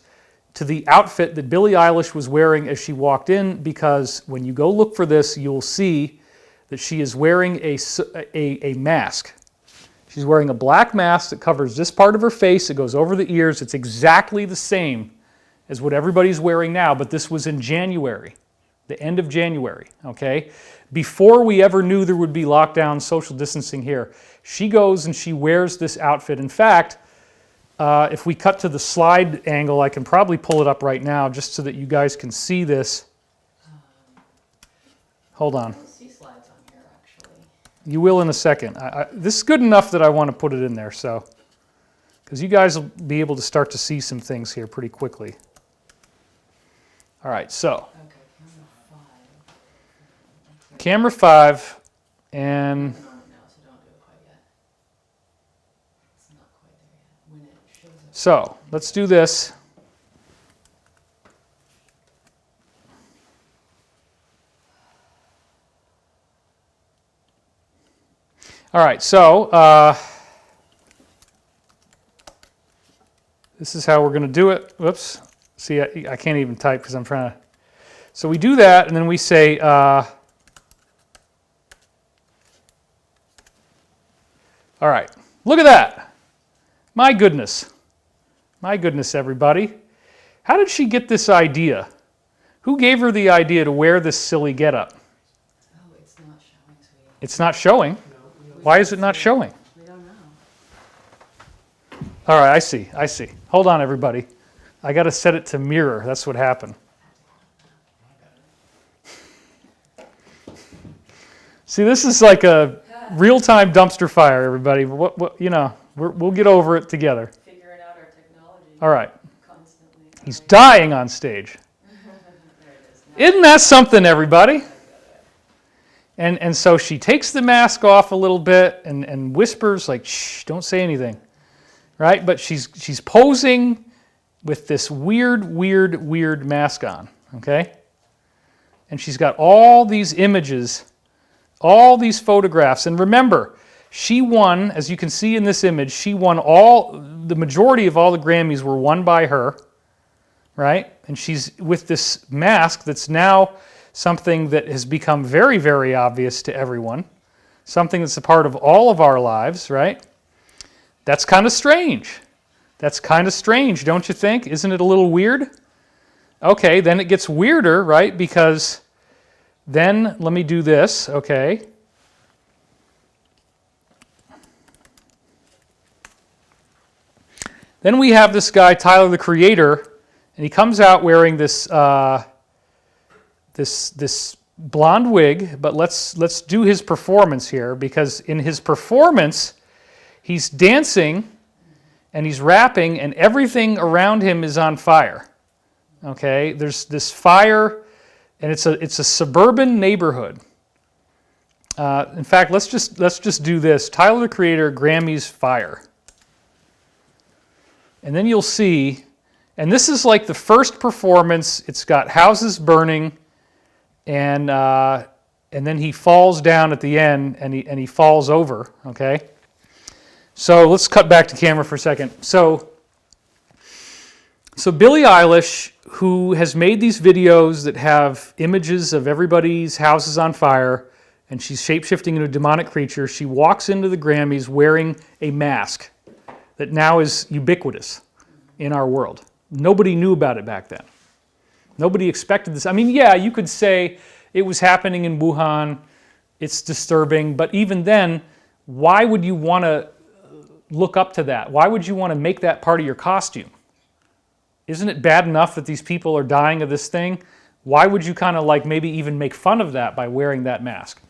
to the outfit that Billie Eilish was wearing as she walked in, because when you go look for this, you'll see that she is wearing a mask. She's wearing a black mask that covers this part of her face. It goes over the ears. It's exactly the same as what everybody's wearing now, but this was in January, the end of January, okay? Before we ever knew there would be lockdown, social distancing here. She goes and she wears this outfit. In fact, if we cut to the slide angle, I can probably pull it up right now just so that you guys can see this. Hold on. I don't see slides on here, actually. You will in a second. This is good enough that I want to put it in there, so, because you guys will be able to start to see some things here pretty quickly. All right, so. Okay, Camera 5, and I'm on it now, so don't do it quite yet. It's not quite there yet. When it shows up. so let's do this. All right, so this is how we're going to do it. Whoops. See, I can't even type because I'm trying to. So we do that, and then we say, all right, look at that. My goodness. My goodness, everybody. How did she get this idea? Who gave her the idea to wear this silly getup? Oh, it's not showing, sweetie. It's not showing. Why is it not showing? We don't know. All right, I see. Hold on, everybody. I got to set it to mirror. That's what happened. See, this is like a real-time dumpster fire, everybody. We'll get over it together. Figuring out our technology. All right. Constantly. He's dying on stage. There it is. Now Isn't that something, everybody? And so she takes the mask off a little bit and whispers like, shh, don't say anything. Right? But she's posing with this weird mask on, okay? And she's got all these images, all these photographs. And remember, she won, as you can see in this image, she won the majority of all the Grammys were won by her, right? And she's with this mask that's now something that has become very, very obvious to everyone, something that's a part of all of our lives, right? That's kind of strange. That's kind of strange, don't you think? Isn't it a little weird? Okay, then it gets weirder, right? Because then, let me do this, okay? Then we have this guy, Tyler, the Creator, and he comes out wearing this this blonde wig, but let's do his performance here, because in his performance, he's dancing and he's rapping, and everything around him is on fire. Okay, there's this fire, and it's a suburban neighborhood. In fact, let's just do this. Tyler, the Creator, Grammys Fire, and then you'll see. And this is like the first performance. It's got houses burning, and then he falls down at the end, and he falls over. Okay. So let's cut back to camera for a second. So Billie Eilish, who has made these videos that have images of everybody's houses on fire, and she's shape-shifting into a demonic creature, she walks into the Grammys wearing a mask that now is ubiquitous in our world. Nobody knew about it back then. Nobody expected this. I mean, yeah, you could say it was happening in Wuhan. It's disturbing. But even then, why would you want to look up to that? Why would you want to make that part of your costume? Isn't it bad enough that these people are dying of this thing? Why would you kind of like maybe even make fun of that by wearing that mask?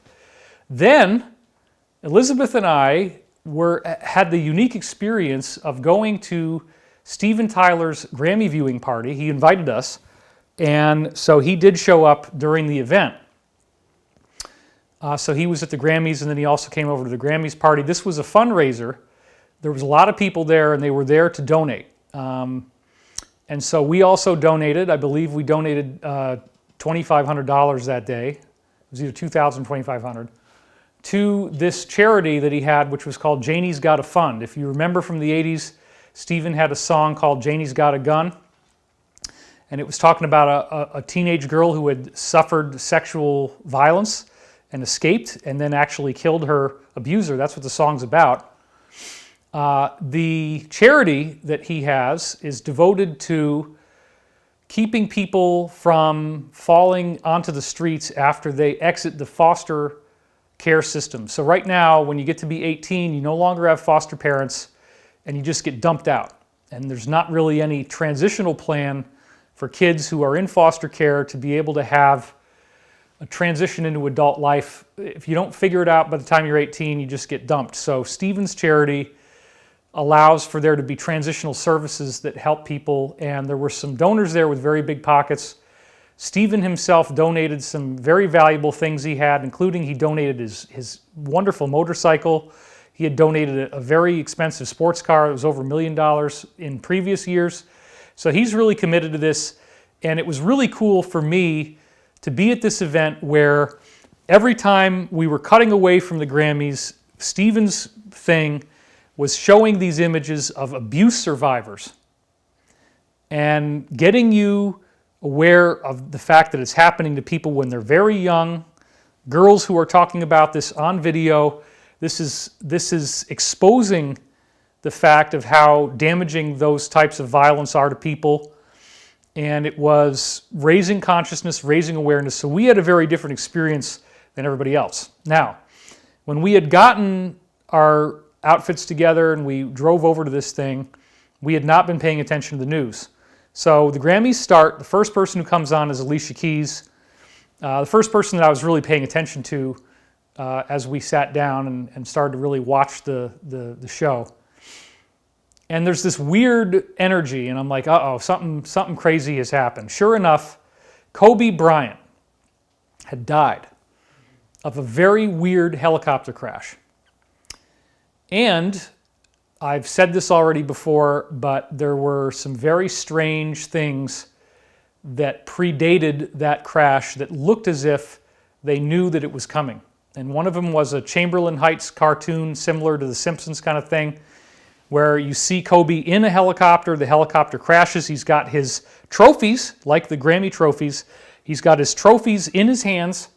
Then Elizabeth and I had the unique experience of going to Steven Tyler's Grammy viewing party. He invited us, and so he did show up during the event. So he was at the Grammys, and then he also came over to the Grammys party. This was a fundraiser. There was a lot of people there, and they were there to donate. And so we also donated. I believe we donated $2,500 that day. It was either $2,000 or $2,500 to this charity that he had, which was called Janie's Got a Fund. If you remember from the 80s, Steven had a song called Janie's Got a Gun, and it was talking about a teenage girl who had suffered sexual violence and escaped and then actually killed her abuser. That's what the song's about. The charity that he has is devoted to keeping people from falling onto the streets after they exit the foster care system. So right now, when you get to be 18, you no longer have foster parents and you just get dumped out. And there's not really any transitional plan for kids who are in foster care to be able to have a transition into adult life. If you don't figure it out by the time you're 18, you just get dumped. So Steven's charity allows for there to be transitional services that help people, and there were some donors there with very big pockets. Steven himself donated some very valuable things he had, including he donated his wonderful motorcycle. He had donated a very expensive sports car. It was over $1 million in previous years. So he's really committed to this, and it was really cool for me to be at this event where every time we were cutting away from the Grammys, Steven's thing was showing these images of abuse survivors and getting you aware of the fact that it's happening to people when they're very young, girls who are talking about this on video. This is exposing the fact of how damaging those types of violence are to people. And it was raising consciousness, raising awareness. So we had a very different experience than everybody else. Now, when we had gotten our outfits together and we drove over to this thing, we had not been paying attention to the news. So the Grammys start. The first person who comes on is Alicia Keys. The first person that I was really paying attention to as we sat down and started to really watch the show. And there's this weird energy, and I'm like, uh-oh, something crazy has happened. Sure enough, Kobe Bryant had died of a very weird helicopter crash. And I've said this already before, but there were some very strange things that predated that crash that looked as if they knew that it was coming. And one of them was a Chamberlain Heights cartoon similar to The Simpsons kind of thing, where you see Kobe in a helicopter, the helicopter crashes, he's got his trophies, like the Grammy trophies, he's got his trophies in his hands,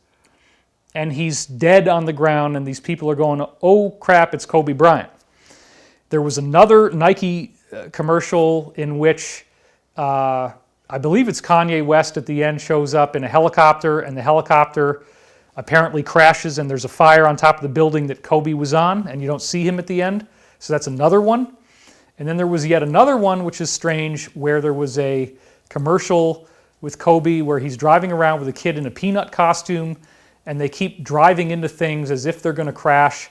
and he's dead on the ground, and these people are going, oh crap, it's Kobe Bryant. There was another Nike commercial in which I believe it's Kanye West at the end shows up in a helicopter, and the helicopter apparently crashes, and there's a fire on top of the building that Kobe was on, and you don't see him at the end. So that's another one. And then there was yet another one, which is strange, where there was a commercial with Kobe where he's driving around with a kid in a peanut costume, and they keep driving into things as if they're going to crash.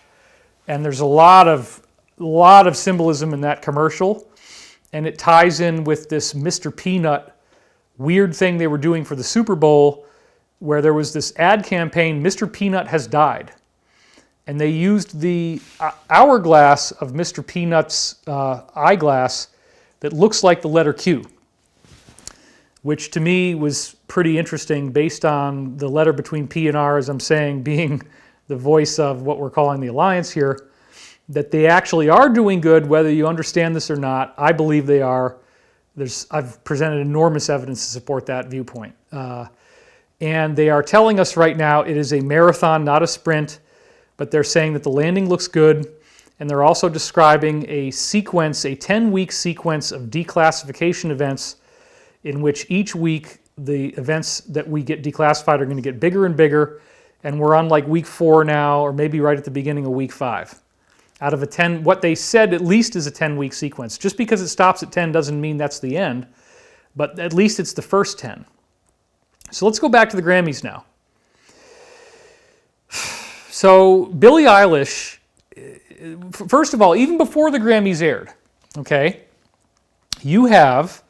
And there's a lot of symbolism in that commercial, and it ties in with this Mr. Peanut weird thing they were doing for the Super Bowl, where there was this ad campaign, Mr. Peanut has died. And they used the hourglass of Mr. Peanut's eyeglass that looks like the letter Q, which to me was pretty interesting based on the letter between P and R, as I'm saying, being the voice of what we're calling the Alliance here, that they actually are doing good, whether you understand this or not. I believe they are. I've presented enormous evidence to support that viewpoint. And they are telling us right now it is a marathon, not a sprint, but they're saying that the landing looks good, and they're also describing a sequence, a 10-week sequence of declassification events in which each week the events that we get declassified are going to get bigger and bigger, and we're on like week 4 now, or maybe right at the beginning of week 5. out of a 10, what they said at least is a 10-week sequence. Just because it stops at 10 doesn't mean that's the end, but at least it's the first 10. So let's go back to the Grammys now. So Billie Eilish, first of all, even before the Grammys aired, okay, you have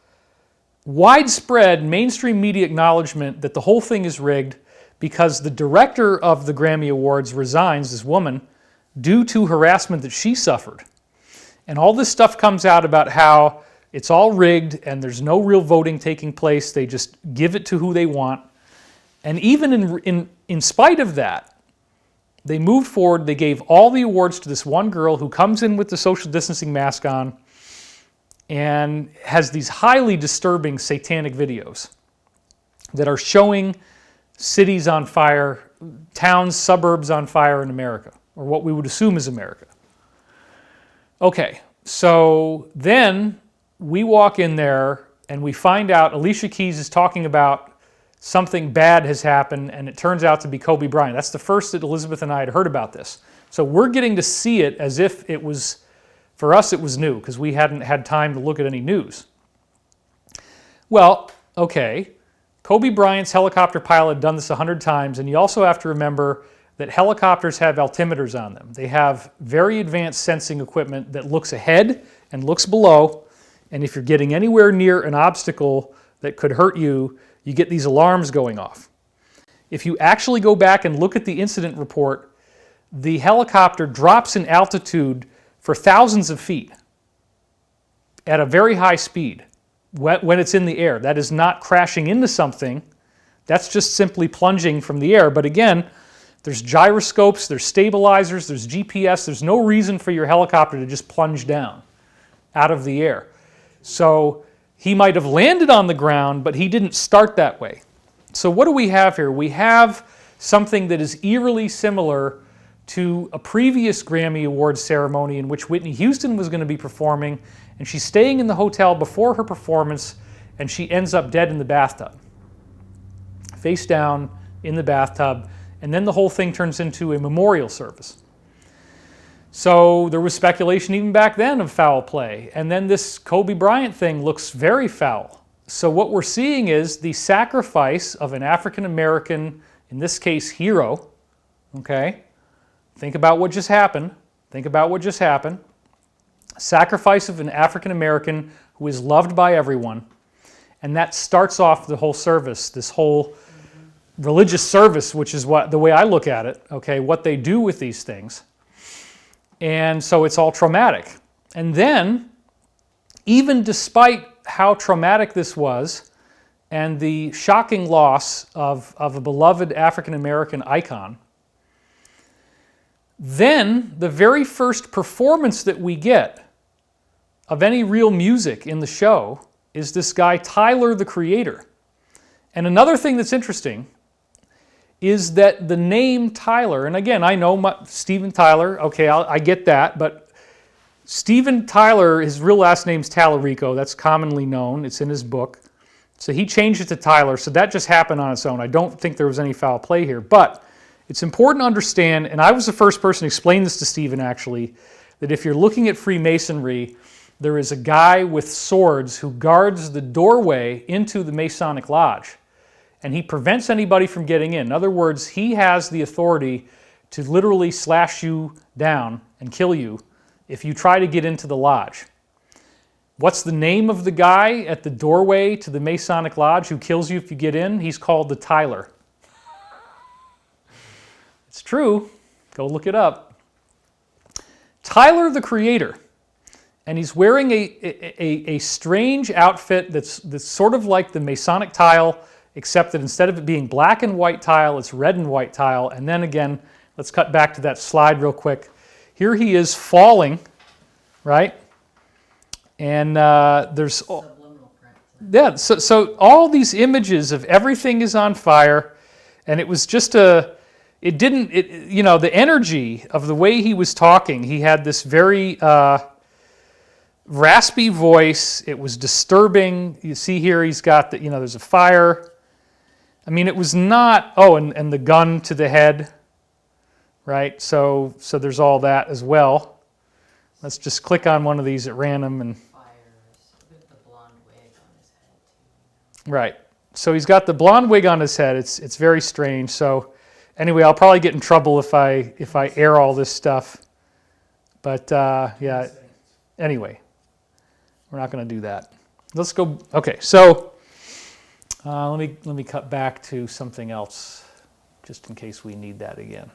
widespread mainstream media acknowledgement that the whole thing is rigged because the director of the Grammy Awards resigns, this woman, due to harassment that she suffered. And all this stuff comes out about how it's all rigged and there's no real voting taking place. They just give it to who they want. And even in spite of that, they moved forward. They gave all the awards to this one girl who comes in with the social distancing mask on and has these highly disturbing satanic videos that are showing cities on fire, towns, suburbs on fire in America, or what we would assume is America. Okay, so then we walk in there and we find out Alicia Keys is talking about something bad has happened, and it turns out to be Kobe Bryant. That's the first that Elizabeth and I had heard about this. So we're getting to see it as if it was, for us it was new, because we hadn't had time to look at any news. Well, okay, Kobe Bryant's helicopter pilot had done this 100 times, and you also have to remember that helicopters have altimeters on them. They have very advanced sensing equipment that looks ahead and looks below, and if you're getting anywhere near an obstacle that could hurt you, you get these alarms going off. If you actually go back and look at the incident report, the helicopter drops in altitude for thousands of feet at a very high speed when it's in the air. That is not crashing into something. That's just simply plunging from the air. But again, there's gyroscopes, there's stabilizers, there's GPS. There's no reason for your helicopter to just plunge down out of the air. So he might have landed on the ground, but he didn't start that way. So what do we have here? We have something that is eerily similar to a previous Grammy Awards ceremony in which Whitney Houston was going to be performing, and she's staying in the hotel before her performance, and she ends up dead in the bathtub, face down in the bathtub, and then the whole thing turns into a memorial service. So there was speculation even back then of foul play. And then this Kobe Bryant thing looks very foul. So what we're seeing is the sacrifice of an African American, in this case, hero. Okay? Think about what just happened. Think about what just happened. Sacrifice of an African American who is loved by everyone. And that starts off the whole service, this whole religious service, which is what the way I look at it, okay, what they do with these things. And so it's all traumatic. And then, even despite how traumatic this was and the shocking loss of a beloved African-American icon, then the very first performance that we get of any real music in the show is this guy, Tyler, the Creator. And another thing that's interesting is that the name Tyler, and again, I know Steven Tyler, okay, I get that, but Steven Tyler, his real last name's Tallarico, that's commonly known, it's in his book. So he changed it to Tyler, so that just happened on its own. I don't think there was any foul play here, but it's important to understand, and I was the first person to explain this to Steven actually, that if you're looking at Freemasonry, there is a guy with swords who guards the doorway into the Masonic Lodge. And he prevents anybody from getting in. In other words, he has the authority to literally slash you down and kill you if you try to get into the lodge. What's the name of the guy at the doorway to the Masonic Lodge who kills you if you get in? He's called the Tyler. It's true. Go look it up. Tyler the Creator. And he's wearing a strange outfit that's sort of like the Masonic tile, except that instead of it being black and white tile, it's red and white tile. And then again, let's cut back to that slide real quick. Here he is falling, right? And there's... Yeah, so all these images of everything is on fire, and it was just the energy of the way he was talking, he had this very raspy voice. It was disturbing. You see here he's got there's a fire. I mean, it was not, and the gun to the head, right? So there's all that as well. Let's just click on one of these at random and. With the blonde wig on his head too. Right. So he's got the blonde wig on his head. It's very strange. So anyway, I'll probably get in trouble if I air all this stuff. But yeah. Anyway, we're not going to do that. Let's go. Okay. So let me cut back to something else, just in case we need that again.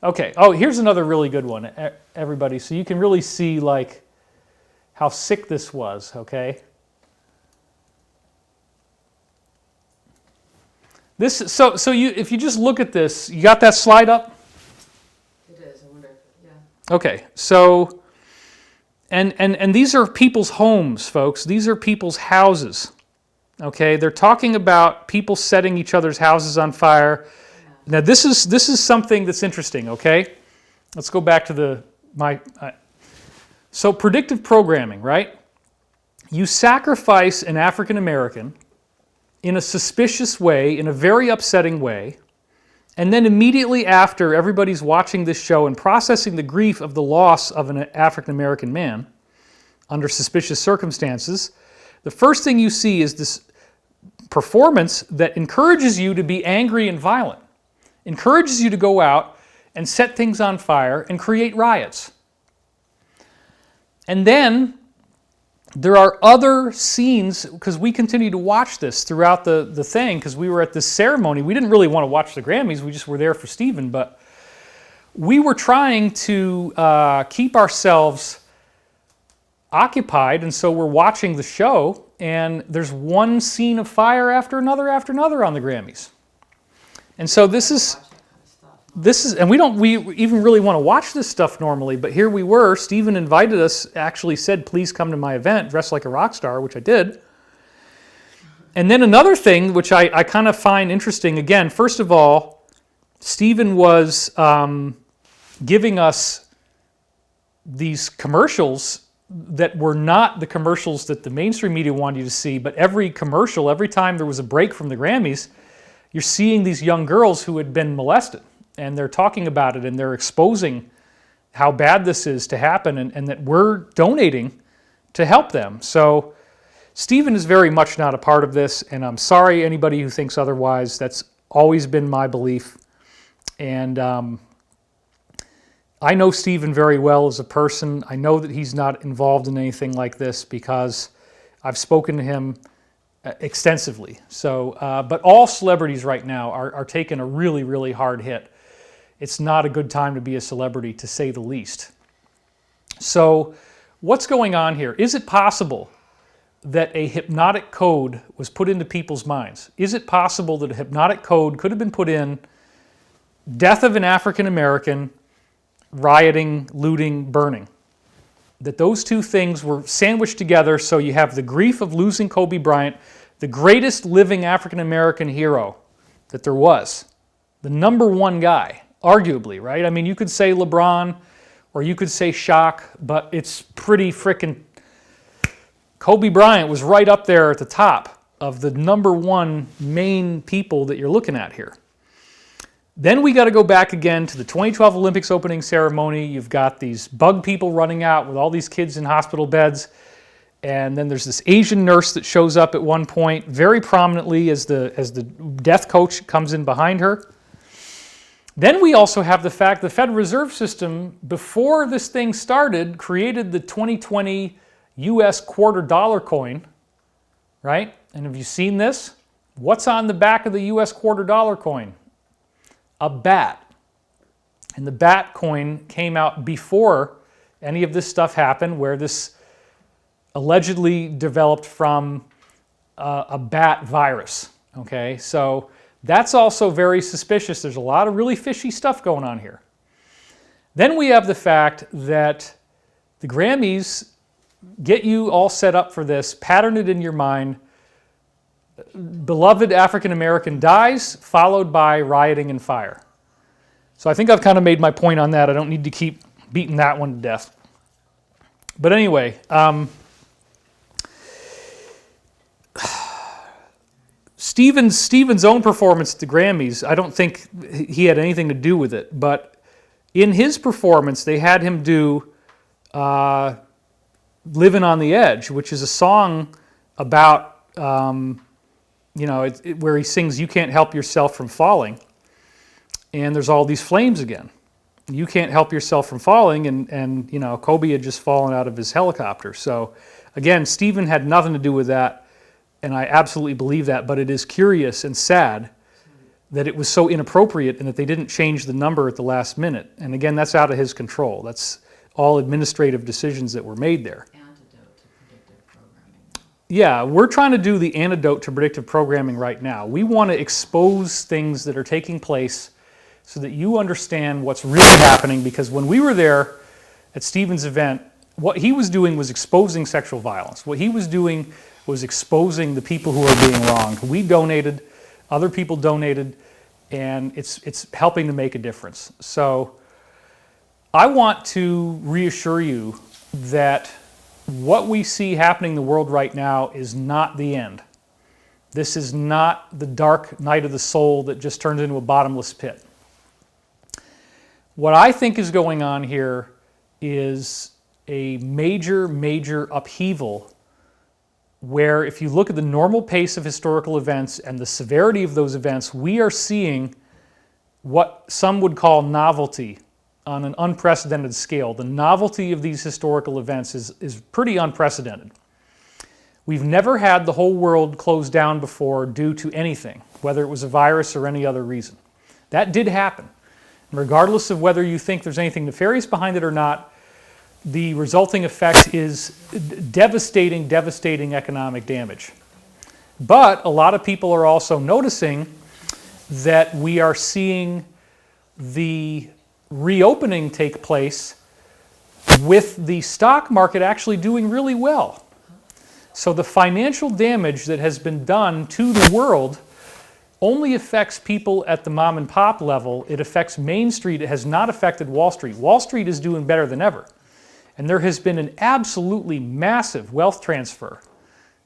Okay. Oh, here's another really good one, everybody. So you can really see like how sick this was. Okay. This so you if you just look at this, you got that slide up? It is. I wonder if yeah. Okay. So and these are people's homes, folks. These are people's houses. Okay? They're talking about people setting each other's houses on fire. Now this is something that's interesting, okay? Let's go back to so predictive programming, right? You sacrifice an African American in a suspicious way, in a very upsetting way, and then immediately after everybody's watching this show and processing the grief of the loss of an African American man under suspicious circumstances, the first thing you see is this performance that encourages you to be angry and violent, encourages you to go out and set things on fire and create riots. And then there are other scenes, because we continue to watch this throughout the thing, because we were at this ceremony. We didn't really want to watch the Grammys, we just were there for Stephen, but we were trying to keep ourselves occupied, and so we're watching the show, and there's one scene of fire after another on the Grammys. And so this is, and we even really want to watch this stuff normally, but here we were. Stephen invited us, actually said, please come to my event, dress like a rock star, which I did. And then another thing, which I kind of find interesting, again, first of all, Stephen was giving us these commercials that were not the commercials that the mainstream media wanted you to see, but every commercial, every time there was a break from the Grammys, you're seeing these young girls who had been molested. And they're talking about it, and they're exposing how bad this is to happen, and that we're donating to help them. So Stephen is very much not a part of this, and I'm sorry anybody who thinks otherwise. That's always been my belief. And I know Stephen very well as a person. I know that he's not involved in anything like this because I've spoken to him extensively. So, but all celebrities right now are taking a really, really hard hit. It's not a good time to be a celebrity, to say the least. So what's going on here? Is it possible that a hypnotic code was put into people's minds? Is it possible that a hypnotic code could have been put in, death of an African American, rioting, looting, burning? That those two things were sandwiched together, so you have the grief of losing Kobe Bryant, the greatest living African American hero that there was, the number one guy, arguably, right? I mean, you could say LeBron or you could say Shaq, but it's pretty frickin'. Kobe Bryant was right up there at the top of the number one main people that you're looking at here. Then we got to go back again to the 2012 Olympics opening ceremony. You've got these bug people running out with all these kids in hospital beds. And then there's this Asian nurse that shows up at one point very prominently as the death coach comes in behind her. Then we also have the fact the Federal Reserve System, before this thing started, created the 2020 US $2 coin, right? And have you seen this? What's on the back of the US $2 coin? A bat. And the bat coin came out before any of this stuff happened, where this allegedly developed from a bat virus. Okay, so that's also very suspicious. There's a lot of really fishy stuff going on here. Then we have the fact that the Grammys get you all set up for this, pattern it in your mind. Beloved African American dies, followed by rioting and fire. So I think I've kind of made my point on that. I don't need to keep beating that one to death. But anyway, Stephen's own performance at the Grammys, I don't think he had anything to do with it, but in his performance, they had him do Living on the Edge, which is a song about, where he sings, "You can't help yourself from falling." And there's all these flames again. You can't help yourself from falling, and Kobe had just fallen out of his helicopter. So again, Stephen had nothing to do with that, and I absolutely believe that, but it is curious and sad that it was so inappropriate and that they didn't change the number at the last minute. And again, that's out of his control. That's all administrative decisions that were made there. Antidote to predictive programming. Yeah, we're trying to do the antidote to predictive programming right now. We want to expose things that are taking place so that you understand what's really happening, because when we were there at Stephen's event, what he was doing was exposing sexual violence. What he was doing was exposing the people who are being wronged. We donated, other people donated, and it's helping to make a difference. So I want to reassure you that what we see happening in the world right now is not the end. This is not the dark night of the soul that just turns into a bottomless pit. What I think is going on here is a major, major upheaval where, if you look at the normal pace of historical events and the severity of those events, we are seeing what some would call novelty on an unprecedented scale. The novelty of these historical events is pretty unprecedented. We've never had the whole world closed down before due to anything, whether it was a virus or any other reason. That did happen. Regardless of whether you think there's anything nefarious behind it or not, the resulting effect is devastating, devastating economic damage. But a lot of people are also noticing that we are seeing the reopening take place with the stock market actually doing really well. So the financial damage that has been done to the world only affects people at the mom and pop level. It affects Main Street. It has not affected Wall Street. Wall Street is doing better than ever. And there has been an absolutely massive wealth transfer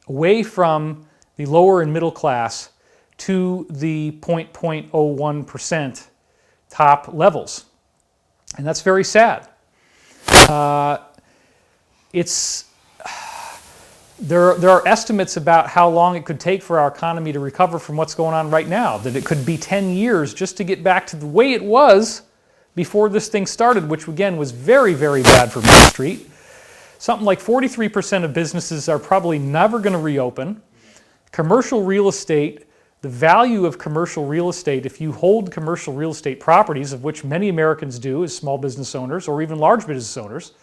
away from the lower and middle class to the 0.01% top levels. And that's very sad. There are estimates about how long it could take for our economy to recover from what's going on right now, that it could be 10 years just to get back to the way it was before this thing started, which again was very, very bad for Main Street. Something like 43% of businesses are probably never going to reopen. Commercial real estate, the value of commercial real estate, if you hold commercial real estate properties, of which many Americans do as small business owners or even large business owners,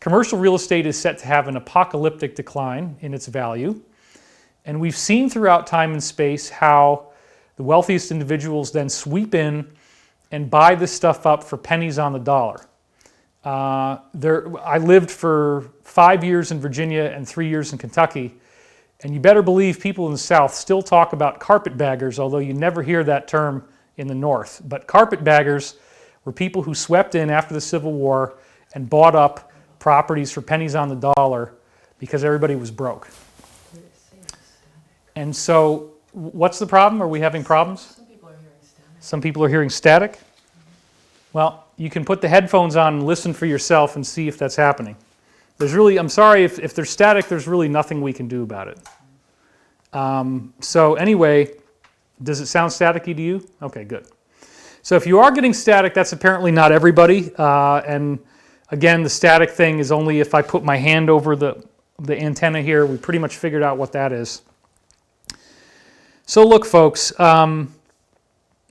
commercial real estate is set to have an apocalyptic decline in its value. And we've seen throughout time and space how the wealthiest individuals then sweep in and buy this stuff up for pennies on the dollar. I lived for 5 years in Virginia and 3 years in Kentucky, and you better believe people in the South still talk about carpetbaggers, although you never hear that term in the North. But carpetbaggers were people who swept in after the Civil War and bought up properties for pennies on the dollar because everybody was broke. And so, what's the problem? Are we having problems? Some people are hearing static. Well, you can put the headphones on and listen for yourself and see if that's happening. I'm sorry, if there's static, there's really nothing we can do about it. So anyway, does it sound staticky to you? Okay, good. So if you are getting static, that's apparently not everybody. And again, the static thing is only if I put my hand over the antenna here. We pretty much figured out what that is. So look, folks,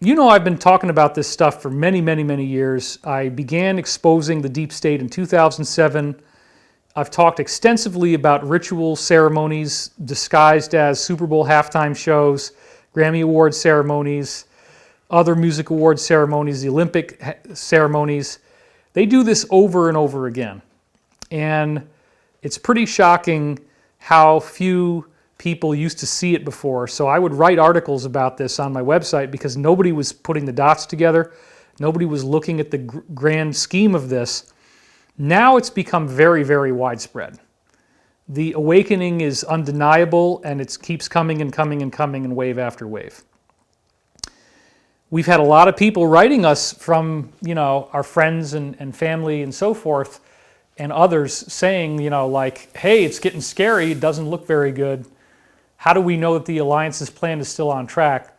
you know I've been talking about this stuff for many, many, many years. I began exposing the deep state in 2007. I've talked extensively about ritual ceremonies disguised as Super Bowl halftime shows, Grammy Award ceremonies, other music award ceremonies, the Olympic ceremonies. They do this over and over again. And it's pretty shocking how few people used to see it before. So I would write articles about this on my website because nobody was putting the dots together. Nobody was looking at the grand scheme of this. Now it's become very, very widespread. The awakening is undeniable, and it keeps coming and coming and coming in wave after wave. We've had a lot of people writing us from, our friends and family and so forth, and others saying, like, hey, it's getting scary, it doesn't look very good. How do we know that the alliance's plan is still on track?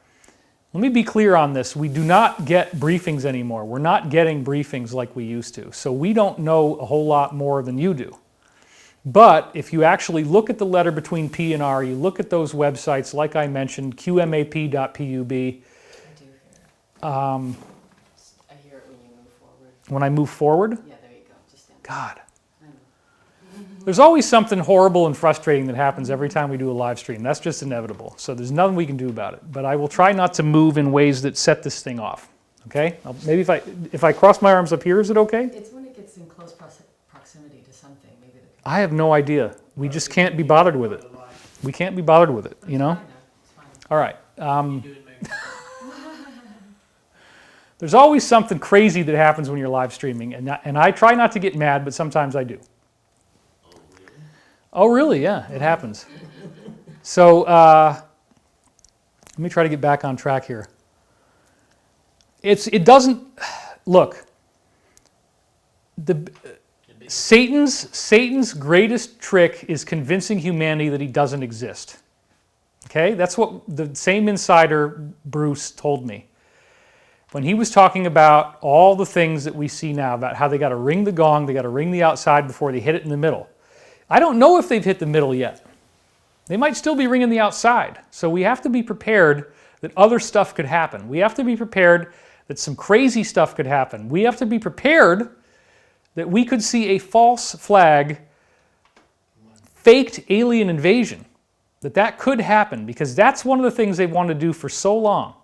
Let me be clear on this. We do not get briefings anymore. We're not getting briefings like we used to. So we don't know a whole lot more than you do. But if you actually look at the letter between P and R, you look at those websites, like I mentioned, qmap.pub. I do hear it. I hear it when you move forward. When I move forward, Yeah, there you go. Just stand. God. There's always something horrible and frustrating that happens every time we do a live stream. That's just inevitable. So there's nothing we can do about it. But I will try not to move in ways that set this thing off. Okay? Maybe if I cross my arms up here, is it okay? It's when it gets in close proximity to something. Maybe I have no idea. We just can't be bothered with it. We can't be bothered with it, It's fine. All right. There's always something crazy that happens when you're live streaming. And I try not to get mad, but sometimes I do. Oh, really? Yeah, it happens. So let me try to get back on track here. It doesn't, look, Satan's greatest trick is convincing humanity that he doesn't exist. Okay? That's what the same insider, Bruce, told me. When he was talking about all the things that we see now, about how they got to ring the gong, they got to ring the outside before they hit it in the middle. I don't know if they've hit the middle yet. They might still be ringing the outside. So we have to be prepared that other stuff could happen. We have to be prepared that some crazy stuff could happen. We have to be prepared that we could see a false flag, faked alien invasion, that could happen, because that's one of the things they've wanted to do for so long.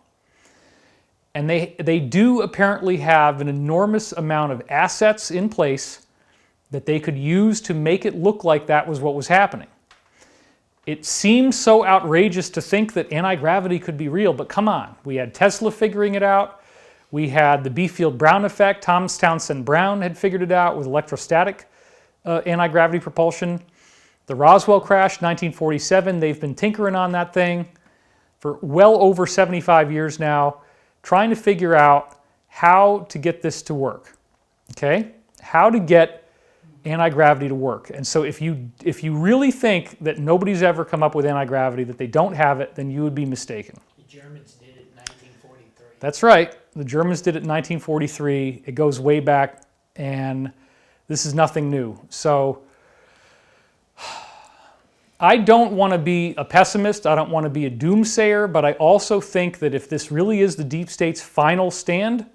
And they do apparently have an enormous amount of assets in place that they could use to make it look like that was what was happening. It seems so outrageous to think that anti-gravity could be real, but come on. We had Tesla figuring it out. We had the B-Field-Brown effect. Thomas Townsend Brown had figured it out with electrostatic anti-gravity propulsion. The Roswell crash, 1947, they've been tinkering on that thing for well over 75 years now, trying to figure out how to get this to work, okay? How to get anti-gravity to work. And so if you really think that nobody's ever come up with anti-gravity, that they don't have it, then you would be mistaken. The Germans did it in 1943. That's right. The Germans did it in 1943. It goes way back, and this is nothing new. So I don't want to be a pessimist. I don't want to be a doomsayer, but I also think that if this really is the deep state's final stand,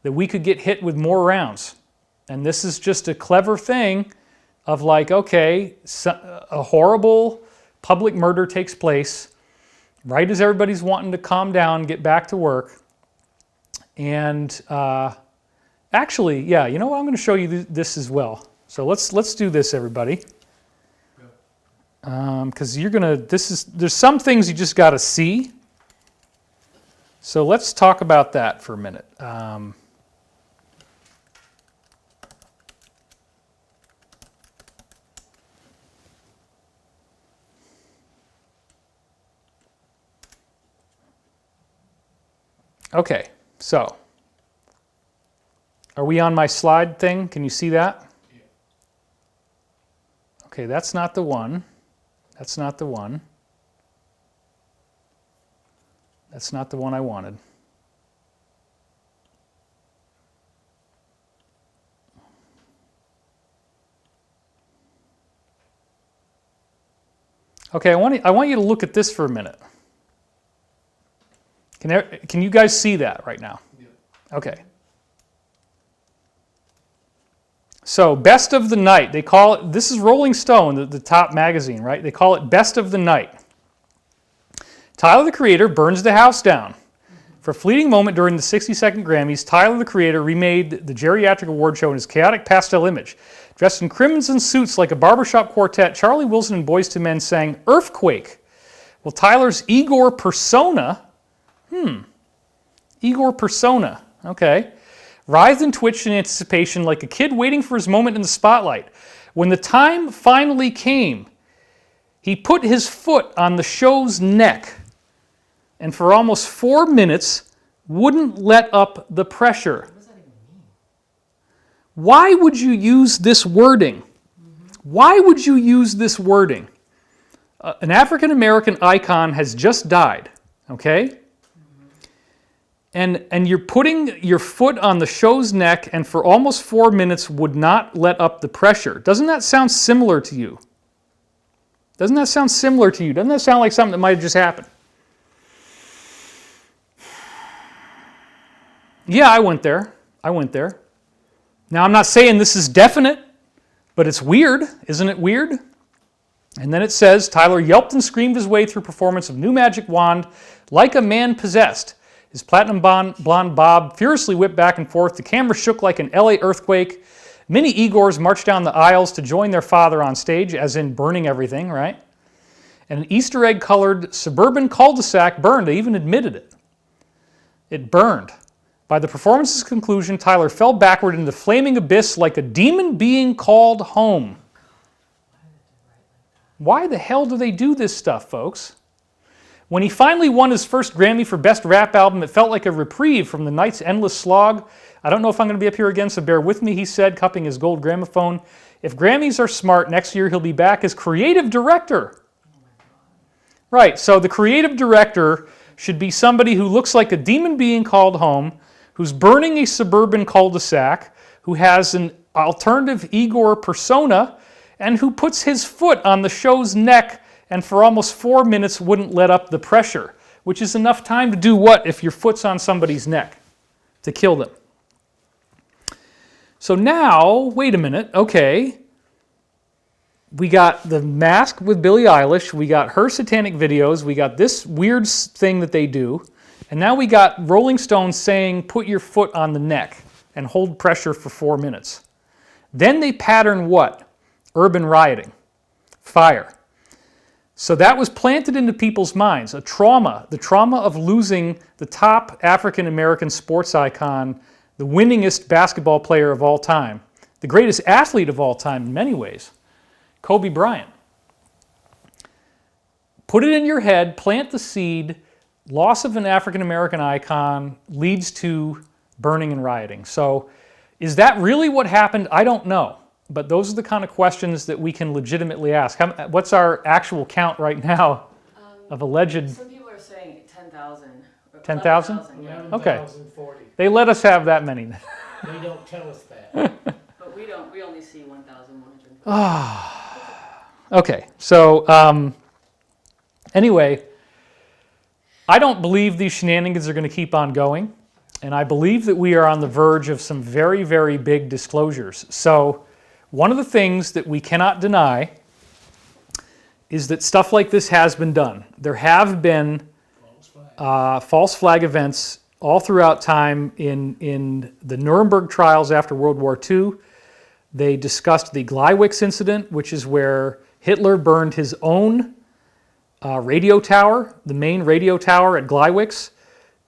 that we could get hit with more rounds. And this is just a clever thing of like, okay, a horrible public murder takes place right as everybody's wanting to calm down, get back to work. And actually, yeah, you know what? I'm going to show you this as well. So let's do this, everybody. Because there's some things you just got to see. So let's talk about that for a minute. Okay, so are we on my slide thing? Can you see that? Yeah. Okay, that's not the one. That's not the one. That's not the one I wanted. Okay, I want you to look at this for a minute. Can you guys see that right now? Yeah. Okay. So, best of the night. They call it, this is Rolling Stone, the top magazine, right? They call it best of the night. Tyler, the Creator, burns the house down. For a fleeting moment during the 60-second Grammys, Tyler, the Creator, remade the geriatric award show in his chaotic pastel image. Dressed in crimson suits like a barbershop quartet, Charlie Wilson and Boyz II Men sang Earthquake. Well, Tyler's Igor persona, Igor persona, okay, writhed and twitched in anticipation like a kid waiting for his moment in the spotlight. When the time finally came, he put his foot on the show's neck and for almost 4 minutes wouldn't let up the pressure. What does that even mean? Why would you use this wording? Why would you use this wording? An African American icon has just died, okay? And you're putting your foot on the show's neck and for almost 4 minutes would not let up the pressure. Doesn't that sound similar to you? Doesn't that sound similar to you? Doesn't that sound like something that might have just happened? Yeah, I went there. Now, I'm not saying this is definite, but it's weird. Isn't it weird? And then it says, Tyler yelped and screamed his way through performance of New Magic Wand like a man possessed. His platinum blonde bob furiously whipped back and forth. The camera shook like an LA earthquake. Many Igors marched down the aisles to join their father on stage, as in burning everything, right? And an Easter egg-colored suburban cul-de-sac burned. They even admitted it. It burned. By the performance's conclusion, Tyler fell backward into the flaming abyss like a demon being called home. Why the hell do they do this stuff, folks? When he finally won his first Grammy for Best Rap Album, it felt like a reprieve from the night's endless slog. I don't know if I'm going to be up here again, so bear with me, he said, cupping his gold gramophone. If Grammys are smart, next year he'll be back as creative director. Right, so the creative director should be somebody who looks like a demon being called home, who's burning a suburban cul-de-sac, who has an alternative Igor persona, and who puts his foot on the show's neck and for almost 4 minutes wouldn't let up the pressure, which is enough time to do what if your foot's on somebody's neck? To kill them. So now, wait a minute, okay. We got The Mask with Billie Eilish, we got her satanic videos, we got this weird thing that they do, and now we got Rolling Stones saying, put your foot on the neck and hold pressure for 4 minutes. Then they pattern what? Urban rioting, fire. So that was planted into people's minds, a trauma, the trauma of losing the top African American sports icon, the winningest basketball player of all time, the greatest athlete of all time in many ways, Kobe Bryant. Put it in your head, plant the seed, loss of an African American icon leads to burning and rioting. So is that really what happened? I don't know. But those are the kind of questions that we can legitimately ask. What's our actual count right now of alleged... Some people are saying 10,000. 10,000? Yeah. Okay. They let us have that many. They don't tell us that. But we don't. We only see 1,150. Okay, so anyway, I don't believe these shenanigans are going to keep on going. And I believe that we are on the verge of some very, very big disclosures. So one of the things that we cannot deny is that stuff like this has been done. There have been false flag events all throughout time in the Nuremberg trials after World War II. They discussed the Gleiwix incident, which is where Hitler burned his own radio tower, the main radio tower at Gleiwix,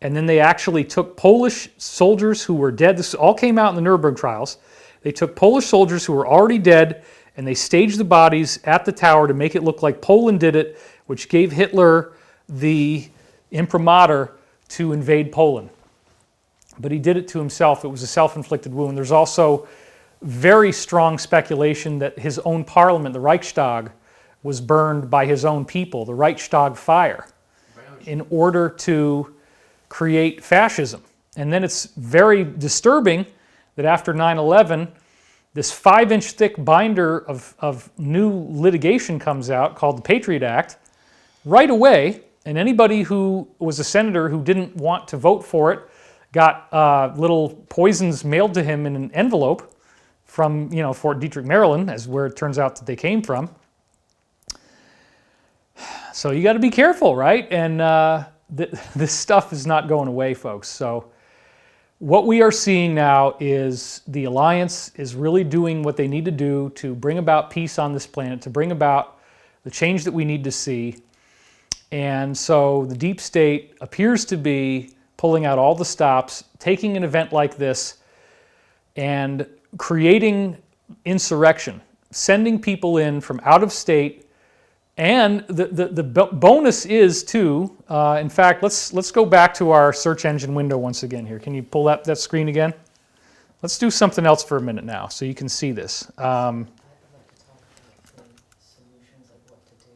and then they actually took Polish soldiers who were dead. This all came out in the Nuremberg trials. They took Polish soldiers who were already dead and they staged the bodies at the tower to make it look like Poland did it, which gave Hitler the imprimatur to invade Poland. But he did it to himself. It was a self-inflicted wound. There's also very strong speculation that his own parliament, the Reichstag, was burned by his own people, the Reichstag fire, in order to create fascism. And then it's very disturbing that after 9/11, this 5-inch thick binder of new litigation comes out called the Patriot Act right away, and anybody who was a senator who didn't want to vote for it got little poisons mailed to him in an envelope from Fort Detrick, Maryland, as where it turns out that they came from. So you got to be careful, right? And this stuff is not going away, folks. So what we are seeing now is the Alliance is really doing what they need to do to bring about peace on this planet, to bring about the change that we need to see. And so the deep state appears to be pulling out all the stops, taking an event like this and creating insurrection, sending people in from out of state. And the bonus is too, in fact, let's go back to our search engine window once again here. Can you pull that screen again? Let's do something else for a minute now so you can see this. I'd like to talk about the solutions of what to do.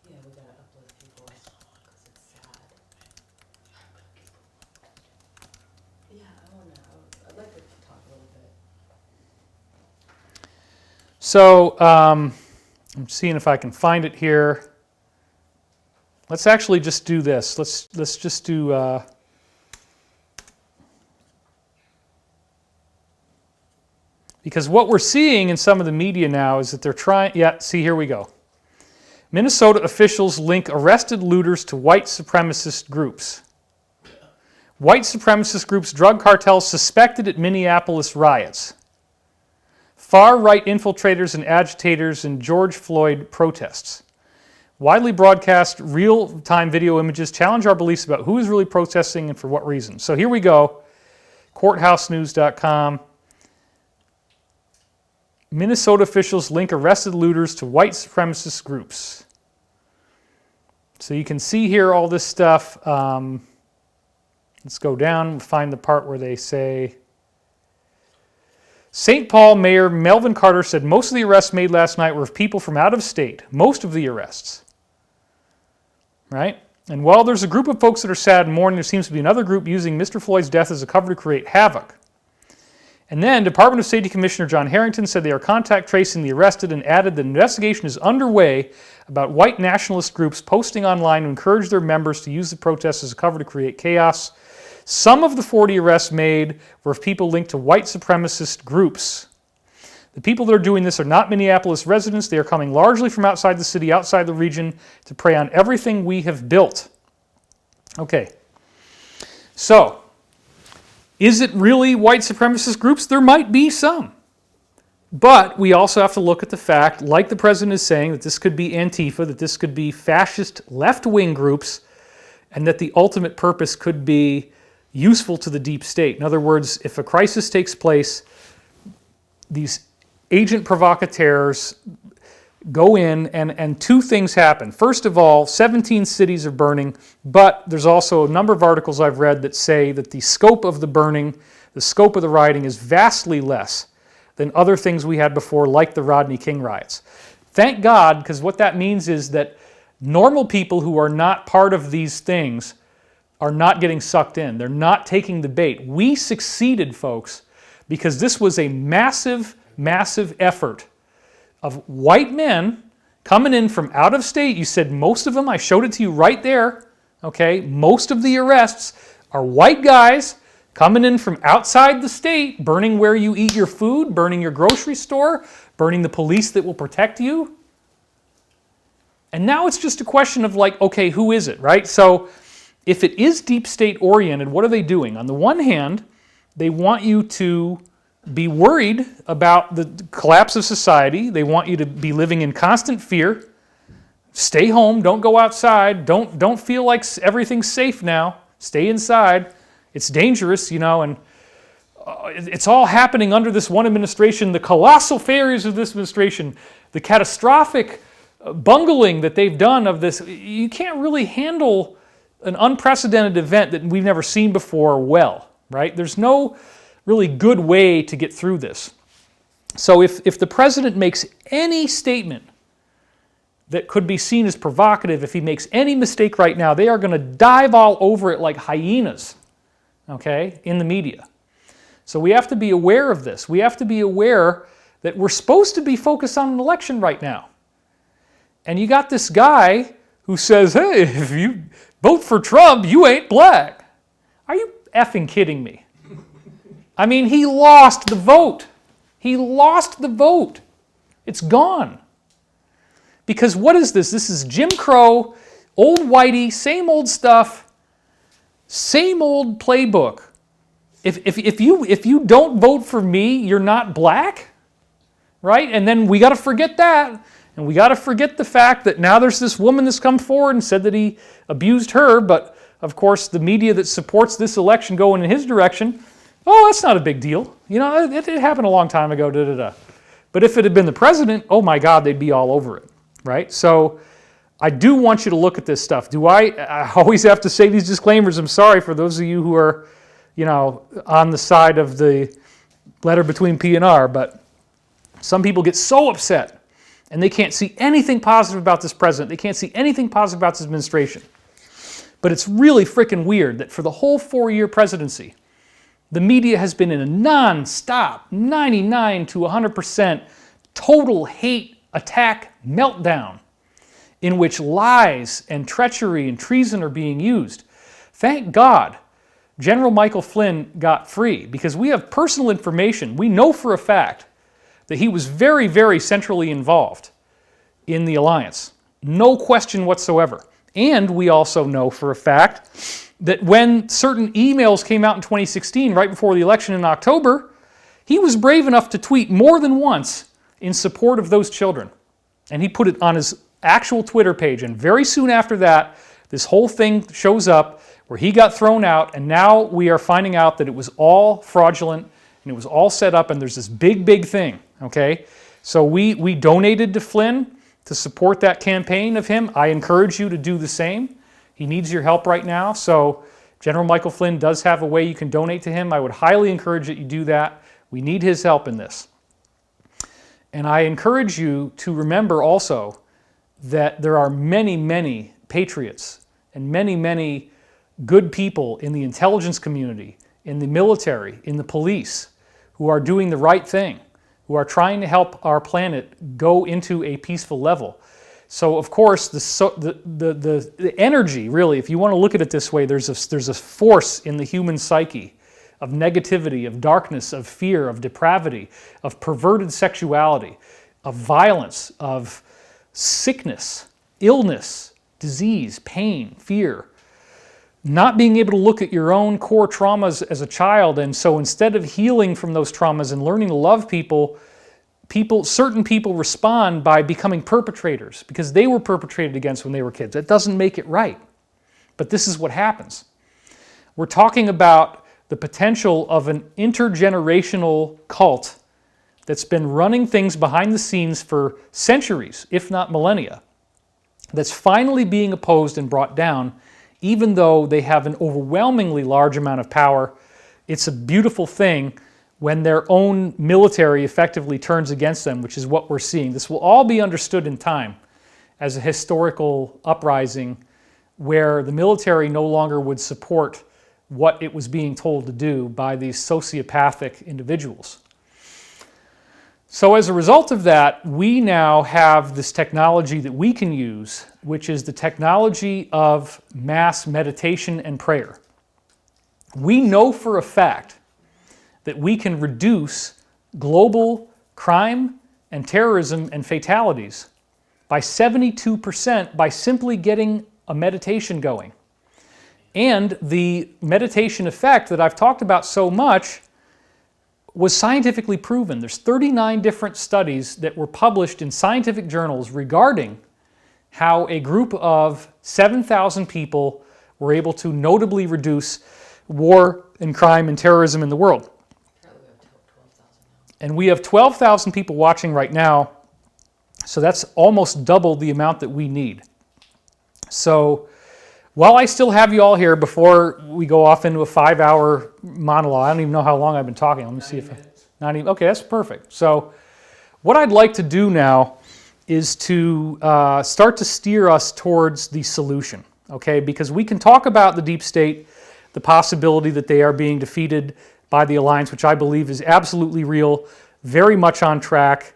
Yeah, we gotta uplift people because it's sad. Yeah, I'd like to talk a little bit. So I'm seeing if I can find it here. Let's actually just do this. Let's just do. Because what we're seeing in some of the media now is that they're trying. Yeah, see, here we go. Minnesota officials link arrested looters to white supremacist groups. White supremacist groups, drug cartels suspected at Minneapolis riots. Far-right infiltrators and agitators in George Floyd protests. Widely broadcast real-time video images challenge our beliefs about who is really protesting and for what reason. So here we go. CourthouseNews.com. Minnesota officials link arrested looters to white supremacist groups. So you can see here all this stuff. Let's go down and find the part where they say, St. Paul Mayor Melvin Carter said most of the arrests made last night were of people from out of state. Most of the arrests. Right? And while there's a group of folks that are sad and mourning, there seems to be another group using Mr. Floyd's death as a cover to create havoc. And then Department of Safety Commissioner John Harrington said they are contact tracing the arrested and added that an investigation is underway about white nationalist groups posting online to encourage their members to use the protests as a cover to create chaos. Some of the 40 arrests made were of people linked to white supremacist groups. The people that are doing this are not Minneapolis residents. They are coming largely from outside the city, outside the region, to prey on everything we have built. Okay. So, is it really white supremacist groups? There might be some. But we also have to look at the fact, like the president is saying, that this could be Antifa, that this could be fascist left-wing groups, and that the ultimate purpose could be useful to the deep state. In other words, if a crisis takes place, these agent provocateurs go in and two things happen. First of all, 17 cities are burning, but there's also a number of articles I've read that say that the scope of the burning, the scope of the rioting is vastly less than other things we had before, like the Rodney King riots. Thank God, because what that means is that normal people who are not part of these things are not getting sucked in. They're not taking the bait. We succeeded, folks, because this was a massive, massive effort of white men coming in from out of state. You said most of them, I showed it to you right there, okay? Most of the arrests are white guys coming in from outside the state, burning where you eat your food, burning your grocery store, burning the police that will protect you. And now it's just a question of like, okay, who is it, right? So if it is deep state oriented, what are they doing? On the one hand, they want you to be worried about the collapse of society. They want you to be living in constant fear. Stay home, don't go outside, don't feel like everything's safe now. Stay inside. It's dangerous, and it's all happening under this one administration, the colossal failures of this administration, the catastrophic bungling that they've done of this. You can't really handle an unprecedented event that we've never seen before well, right? There's no really good way to get through this. So if the president makes any statement that could be seen as provocative, if he makes any mistake right now, they are going to dive all over it like hyenas, okay, in the media. So we have to be aware of this. We have to be aware that we're supposed to be focused on an election right now. And you got this guy who says, hey, if you vote for Trump, you ain't black. Are you effing kidding me? I mean, he lost the vote. He lost the vote. It's gone. Because what is this? This is Jim Crow, old whitey, same old stuff, same old playbook. If you don't vote for me, you're not black, right? And then we got to forget that. And we got to forget the fact that now there's this woman that's come forward and said that he abused her, but of course the media that supports this election going in his direction, oh, that's not a big deal. It happened a long time ago, da-da-da. But if it had been the president, oh my God, they'd be all over it, right? So I do want you to look at this stuff. I always have to say these disclaimers. I'm sorry for those of you who are on the side of the letter between P and R, but some people get so upset and they can't see anything positive about this president. They can't see anything positive about this administration. But it's really freaking weird that for the whole 4-year presidency, the media has been in a non-stop, 99 to 100% total hate attack meltdown in which lies and treachery and treason are being used. Thank God General Michael Flynn got free, because we have personal information. We know for a fact that he was very, very centrally involved in the alliance. No question whatsoever. And we also know for a fact that when certain emails came out in 2016, right before the election in October, he was brave enough to tweet more than once in support of those children. And he put it on his actual Twitter page. And very soon after that, this whole thing shows up where he got thrown out, and now we are finding out that it was all fraudulent and it was all set up, and there's this big, big thing, okay? So we donated to Flynn to support that campaign of him. I encourage you to do the same. He needs your help right now. So General Michael Flynn does have a way you can donate to him. I would highly encourage that you do that. We need his help in this. And I encourage you to remember also that there are many, many patriots and many, many good people in the intelligence community, in the military, in the police, who are doing the right thing, who are trying to help our planet go into a peaceful level. So, of course, the energy, really, if you want to look at it this way, there's a force in the human psyche of negativity, of darkness, of fear, of depravity, of perverted sexuality, of violence, of sickness, illness, disease, pain, fear. Not being able to look at your own core traumas as a child, and so instead of healing from those traumas and learning to love people, certain people respond by becoming perpetrators because they were perpetrated against when they were kids. That doesn't make it right, but this is what happens. We're talking about the potential of an intergenerational cult that's been running things behind the scenes for centuries, if not millennia, that's finally being opposed and brought down, even though they have an overwhelmingly large amount of power. It's a beautiful thing when their own military effectively turns against them, which is what we're seeing. This will all be understood in time as a historical uprising where the military no longer would support what it was being told to do by these sociopathic individuals. So as a result of that, we now have this technology that we can use, which is the technology of mass meditation and prayer. We know for a fact that we can reduce global crime and terrorism and fatalities by 72% by simply getting a meditation going. And the meditation effect that I've talked about so much was scientifically proven. There's 39 different studies that were published in scientific journals regarding how a group of 7,000 people were able to notably reduce war and crime and terrorism in the world. And we have 12,000 people watching right now, so that's almost double the amount that we need. So while I still have you all here before we go off into a 5-hour monologue, I don't even know how long I've been talking. Let me see if... 90, okay, that's perfect. So what I'd like to do now is to start to steer us towards the solution, okay? Because we can talk about the deep state, the possibility that they are being defeated by the alliance, which I believe is absolutely real, very much on track.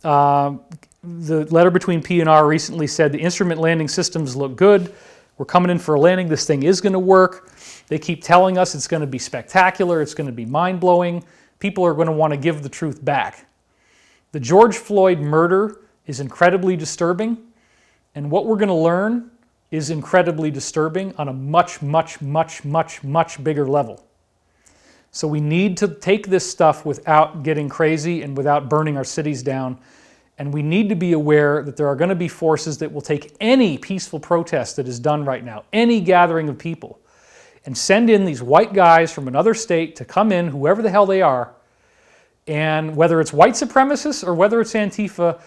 The letter between P and R recently said the instrument landing systems look good. We're coming in for a landing. This thing is going to work. They keep telling us it's going to be spectacular. It's going to be mind-blowing. People are going to want to give the truth back. The George Floyd murder is incredibly disturbing, and what we're going to learn is incredibly disturbing on a much, much, much, much, much bigger level. So we need to take this stuff without getting crazy and without burning our cities down. And we need to be aware that there are going to be forces that will take any peaceful protest that is done right now, any gathering of people, and send in these white guys from another state to come in, whoever the hell they are, and whether it's white supremacists or whether it's Antifa,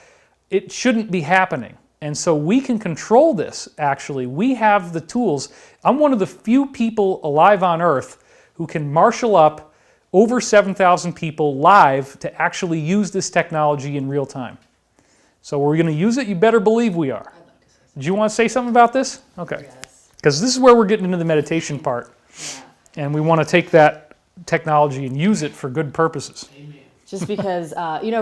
it shouldn't be happening. And so we can control this, actually. We have the tools. I'm one of the few people alive on Earth who can marshal up over 7,000 people live to actually use this technology in real time. So we're going to use it. You better believe we are. Do you want to say something about this? Okay. Yes. Because this is where we're getting into the meditation part. Yeah. And we want to take that technology and use it for good purposes. Just because,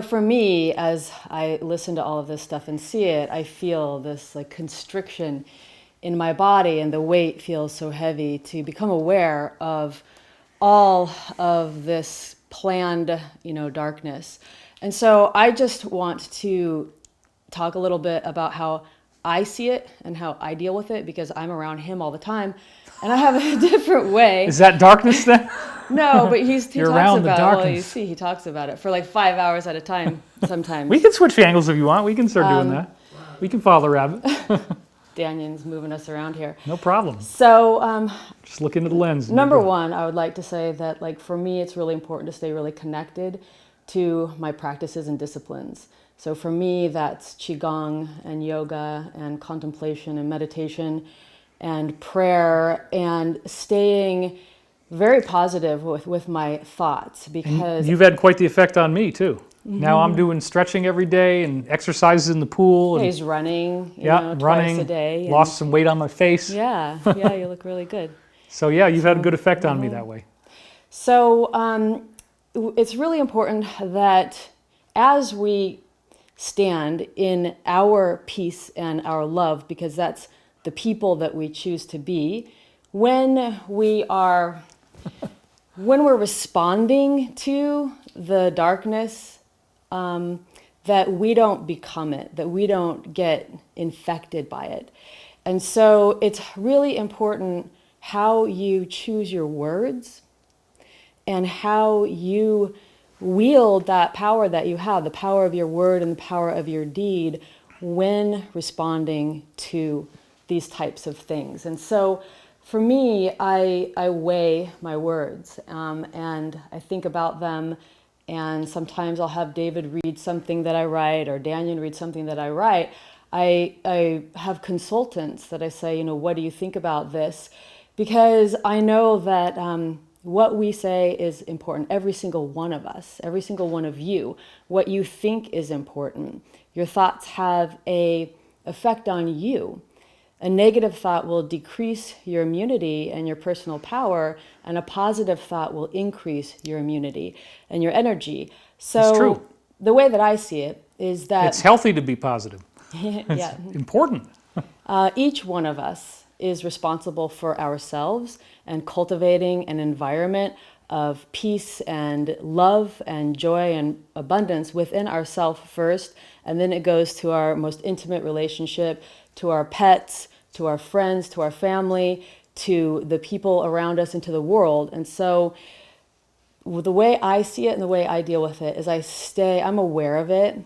for me, as I listen to all of this stuff and see it, I feel this like constriction in my body, and the weight feels so heavy to become aware of all of this planned, darkness. And so I just want to talk a little bit about how I see it and how I deal with it, because I'm around him all the time and I have a different way. Is that darkness then? No, but he You're talks around the about it. Well, you darkness. see, he talks about it for like 5 hours at a time sometimes. We can switch angles if you want. We can start doing that. We can follow the rabbit. Danion's moving us around here. No problem. So, Just look into the lens. and number you're good. one, I would like to say that, like, for me, it's really important to stay really connected to my practices and disciplines. So for me, that's Qigong and yoga and contemplation and meditation and prayer and staying very positive with my thoughts, because You've had quite the effect on me too. Now I'm doing stretching every day and exercises in the pool. And, he's running, yeah, twice running. a day. And Lost some weight on my face. yeah, you look really good. So yeah, you've had a good effect on me that way. So it's really important that as we stand in our peace and our love, because that's the people that we choose to be, when we're responding to the darkness, that we don't become it, that we don't get infected by it. And so it's really important how you choose your words and how you wield that power that you have, the power of your word and the power of your deed, when responding to these types of things. And so for me, I weigh my words, and I think about them, and sometimes I'll have David read something that I write, or Daniel read something that I write. I have consultants that I say, what do you think about this? Because I know that what we say is important. Every single one of us, every single one of you, what you think is important. Your thoughts have an effect on you. A negative thought will decrease your immunity and your personal power, and a positive thought will increase your immunity and your energy. So It's true. the way that I see it is that It's healthy to be positive. yeah, It's important. each one of us is responsible for ourselves and cultivating an environment of peace and love and joy and abundance within ourselves first, and then it goes to our most intimate relationship, to our pets, to our friends, to our family, to the people around us, and to the world. And so the way I see it and the way I deal with it is I'm aware of it,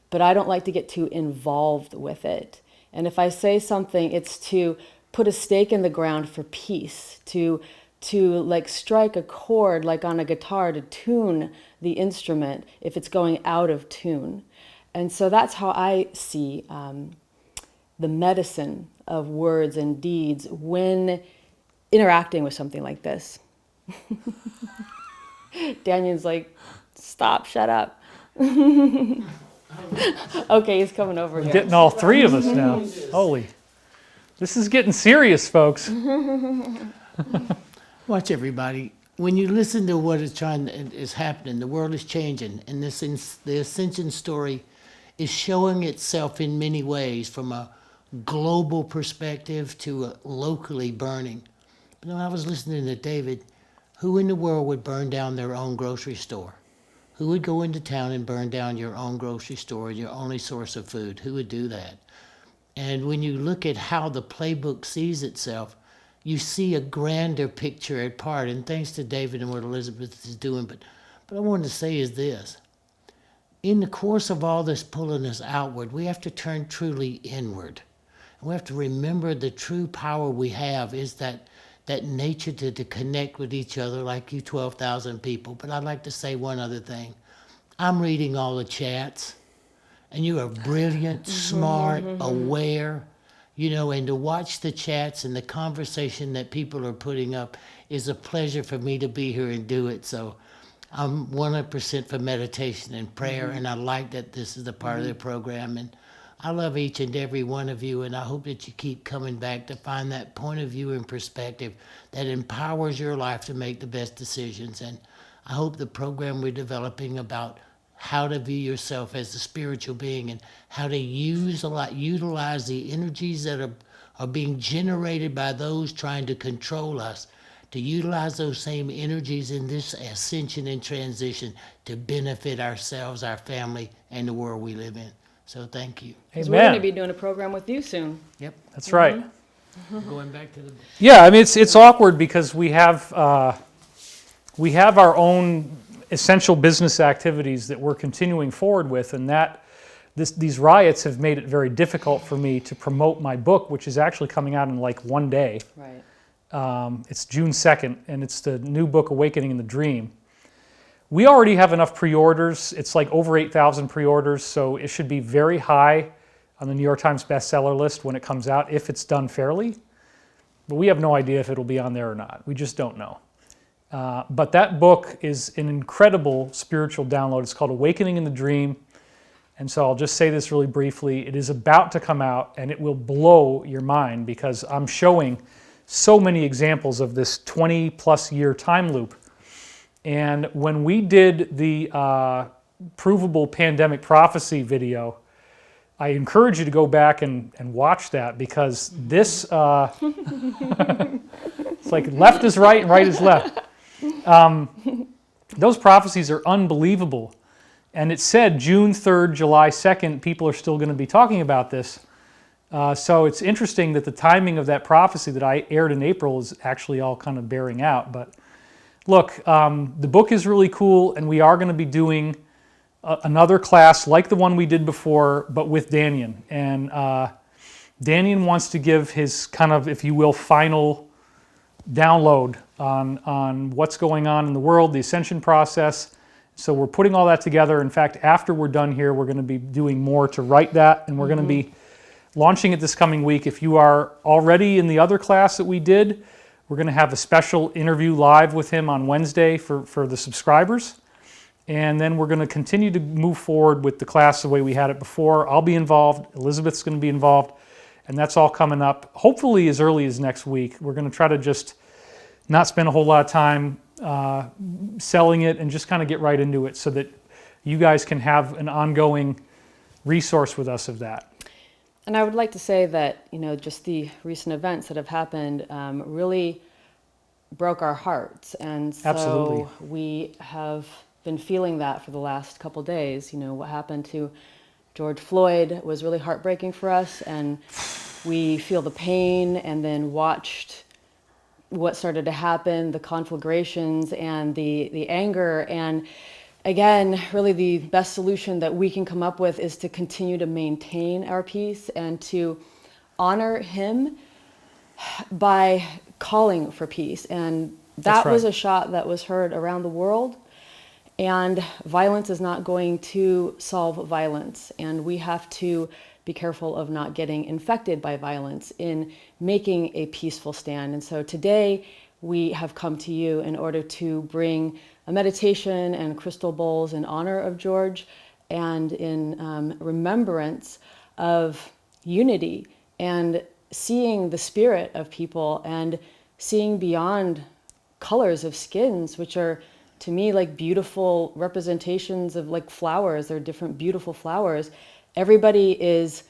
but I don't like to get too involved with it. And if I say something, it's to put a stake in the ground for peace, to like strike a chord like on a guitar to tune the instrument if it's going out of tune. And so that's how I see the medicine of words and deeds when interacting with something like this. Daniel's like, stop, shut up. Okay, he's coming over here. Getting all three of us now. Holy. This is getting serious, folks. Watch, everybody. When you listen to what is happening, the world is changing, and the ascension story is showing itself in many ways, from a global perspective to a locally burning. When I was listening to David, who in the world would burn down their own grocery store? Who would go into town and burn down your own grocery store, your only source of food? Who would do that? And when you look at how the playbook sees itself, you see a grander picture at part. And thanks to David and what Elizabeth is doing. But I wanted to say is this. In the course of all this pulling us outward, we have to turn truly inward. And we have to remember the true power we have is that nature to connect with each other, like you 12,000 people. But I'd like to say one other thing. I'm reading all the chats, and you are brilliant, smart, aware, and to watch the chats and the conversation that people are putting up It's a pleasure for me to be here and do it. So I'm 100% for meditation and prayer, and I like that this is a part of the program. And I love each and every one of you, and I hope that you keep coming back to find that point of view and perspective that empowers your life to make the best decisions. And I hope the program we're developing about how to view yourself as a spiritual being and how to utilize the energies that are being generated by those trying to control us, to utilize those same energies in this ascension and transition to benefit ourselves, our family, and the world we live in. So thank you. Because we're going to be doing a program with you soon. Yep. That's right. Going back to the... Yeah, I mean, it's awkward because we have our own essential business activities that we're continuing forward with, and these riots have made it very difficult for me to promote my book, which is actually coming out in like one day. Right. It's June 2nd, and it's the new book, Awakening in the Dream. We already have enough pre-orders. It's like over 8,000 pre-orders, so it should be very high on the New York Times bestseller list when it comes out, if it's done fairly. But we have no idea if it'll be on there or not. We just don't know. But that book is an incredible spiritual download. It's called Awakening in the Dream. And so I'll just say this really briefly. It is about to come out, and it will blow your mind because I'm showing so many examples of this 20-plus year time loop. And when we did the provable pandemic prophecy video, I encourage you to go back and watch that because this, it's like left is right and right is left. Those prophecies are unbelievable. And it said June 3rd, July 2nd, people are still going to be talking about this. So it's interesting that the timing of that prophecy that I aired in April is actually all kind of bearing out. But look, the book is really cool, and we are going to be doing another class like the one we did before, but with Danian. And Danian wants to give his kind of, if you will, final download on what's going on in the world, the ascension process. So we're putting all that together. In fact, after we're done here, we're going to be doing more to write that, and we're going to be launching it this coming week. If you are already in the other class that we did, we're going to have a special interview live with him on Wednesday for the subscribers. And then we're going to continue to move forward with the class the way we had it before. I'll be involved. Elizabeth's going to be involved. And that's all coming up, hopefully as early as next week. We're going to try to just not spend a whole lot of time selling it and just kind of get right into it so that you guys can have an ongoing resource with us of that. And I would like to say that, just the recent events that have happened really broke our hearts. And so Absolutely. we have been feeling that for the last couple days. What happened to George Floyd was really heartbreaking for us, and we feel the pain and then watched what started to happen, the conflagrations and the anger. And again, really the best solution that we can come up with is to continue to maintain our peace and to honor him by calling for peace. And that was a shot that was heard around the world. And violence is not going to solve violence. And we have to be careful of not getting infected by violence in making a peaceful stand. And so today we have come to you in order to bring a meditation and crystal bowls in honor of George and in remembrance of unity and seeing the spirit of people and seeing beyond colors of skins, which are to me like beautiful representations of like flowers. They're different beautiful flowers. Everybody is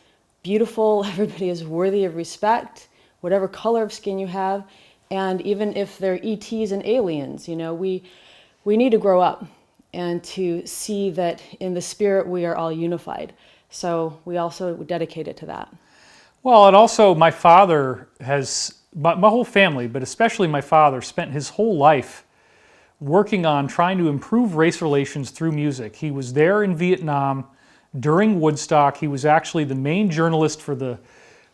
beautiful, everybody is worthy of respect, whatever color of skin you have. And even if they're ETs and aliens, we need to grow up and to see that in the spirit we are all unified. So we also dedicate it to that. Well, and also my father my whole family, but especially my father, spent his whole life working on trying to improve race relations through music. He was there in Vietnam during Woodstock. He was actually the main journalist for the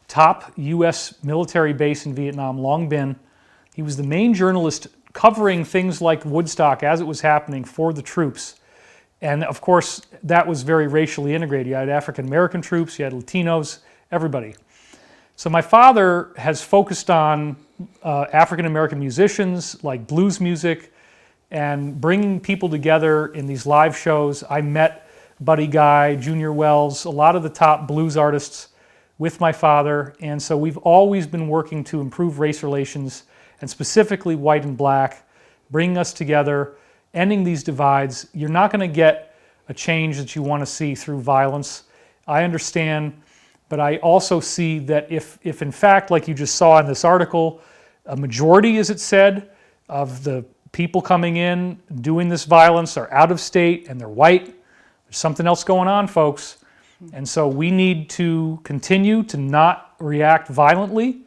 top U.S. military base in Vietnam, Long Binh. He was the main journalist covering things like Woodstock as it was happening for the troops. And of course, that was very racially integrated. You had African-American troops, you had Latinos, everybody. So my father has focused on African American musicians, like blues music, and bringing people together in these live shows. I met Buddy Guy, Junior Wells, a lot of the top blues artists with my father, and so we've always been working to improve race relations, and specifically white and black, bringing us together, ending these divides. You're not going to get a change that you want to see through violence. I understand, but I also see that if in fact, like you just saw in this article, a majority, as it said, of the people coming in doing this violence are out of state and they're white, there's something else going on, folks. And so we need to continue to not react violently,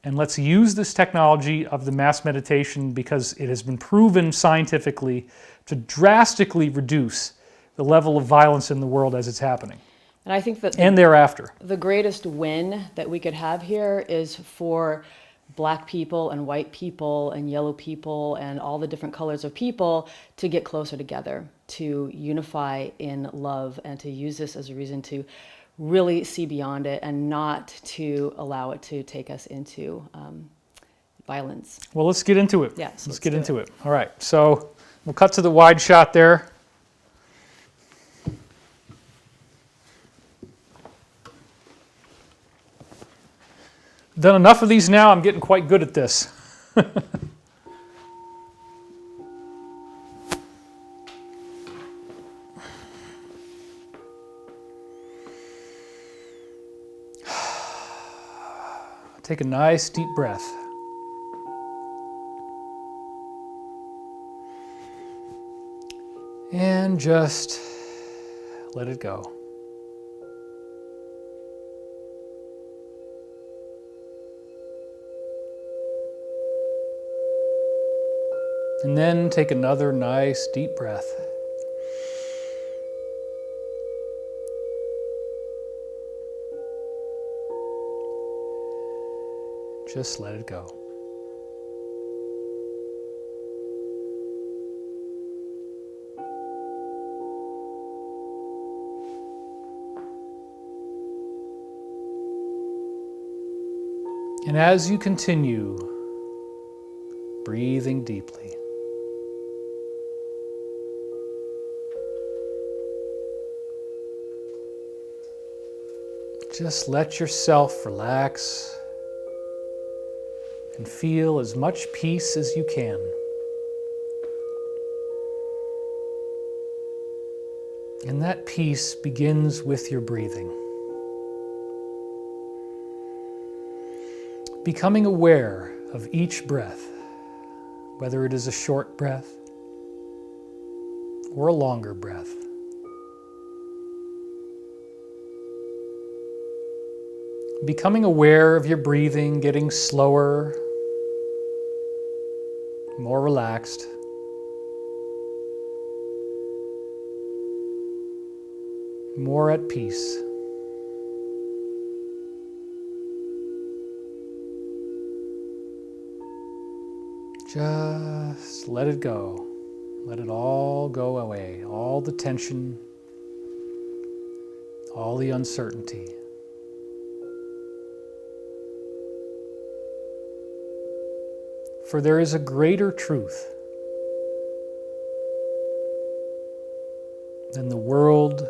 and let's use this technology of the mass meditation because it has been proven scientifically to drastically reduce the level of violence in the world as it's happening. And I think that And thereafter. the greatest win that we could have here is for black people and white people and yellow people and all the different colors of people to get closer together, to unify in love, and to use this as a reason to really see beyond it and not to allow it to take us into violence. Well, let's get into it. Yes, let's get into it. All right, so we'll cut to the wide shot there. Done enough of these now, I'm getting quite good at this. Take a nice deep breath. And just let it go. And then take another nice deep breath. Just let it go. And as you continue breathing deeply, just let yourself relax and feel as much peace as you can. And that peace begins with your breathing. Becoming aware of each breath, whether it is a short breath or a longer breath. Becoming aware of your breathing, getting slower, more relaxed. More at peace. Just let it go. Let it all go away. All the tension, all the uncertainty. For there is a greater truth than the world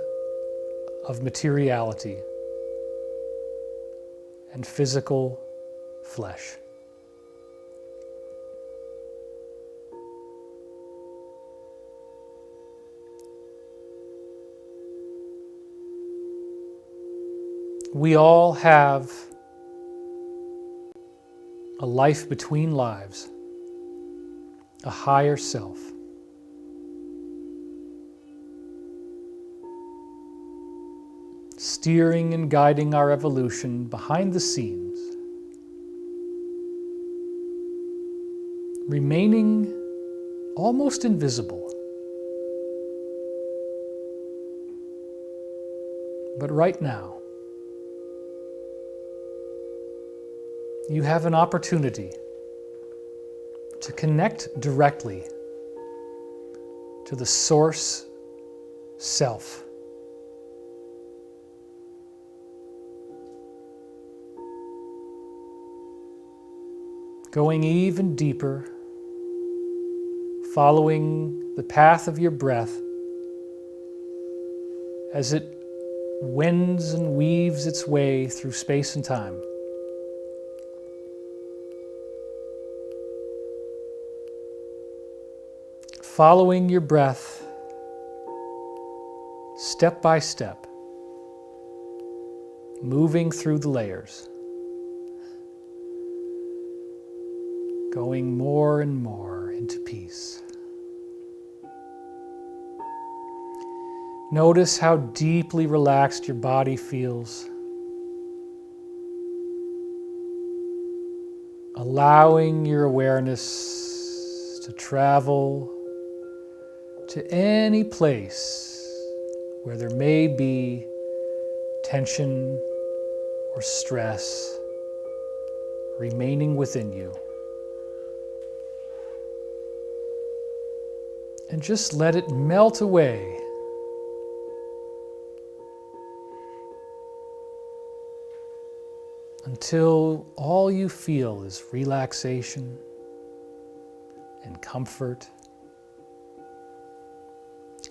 of materiality and physical flesh. We all have a life between lives, a higher self. Steering and guiding our evolution behind the scenes, remaining almost invisible. But right now, you have an opportunity to connect directly to the source self. going even deeper, following the path of your breath as it wends and weaves its way through space and time. Following your breath, step by step, moving through the layers, going more and more into peace. Notice how deeply relaxed your body feels, allowing your awareness to travel to any place where there may be tension or stress remaining within you. And just let it melt away until all you feel is relaxation and comfort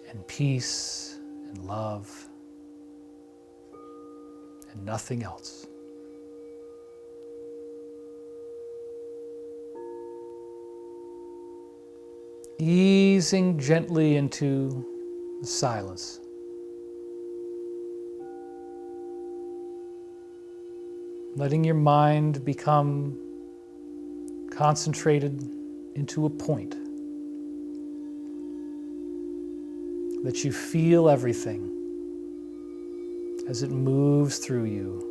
and peace and love and nothing else. Easing gently into the silence. Letting your mind become concentrated into a point. That you feel everything as it moves through you.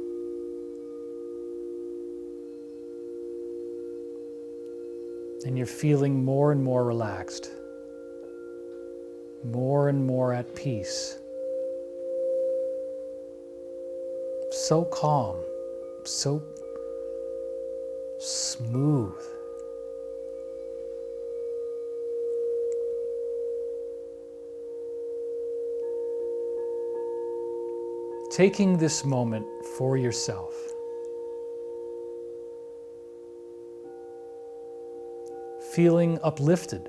And you're feeling more and more relaxed, more and more at peace. So calm, so smooth. Taking this moment for yourself. Feeling uplifted,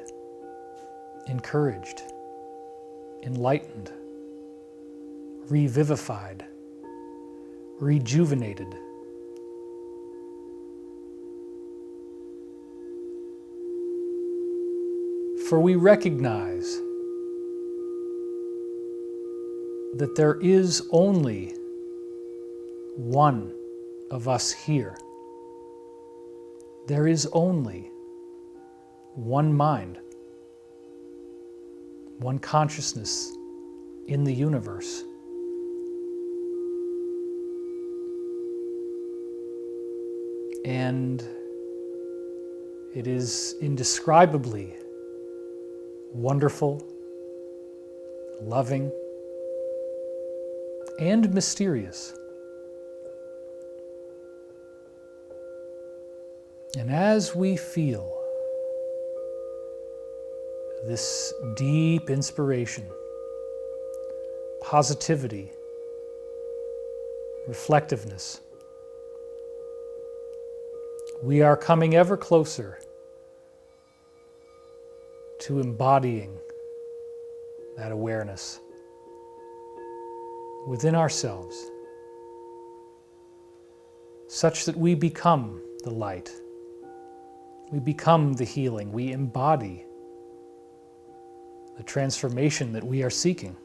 encouraged, enlightened, revivified, rejuvenated. For we recognize that there is only one of us here. There is only one mind, one consciousness in the universe. And it is indescribably wonderful, loving, and mysterious. And as we feel this deep inspiration, positivity, reflectiveness, we are coming ever closer to embodying that awareness within ourselves, such that we become the light, we become the healing, we embody the transformation that we are seeking.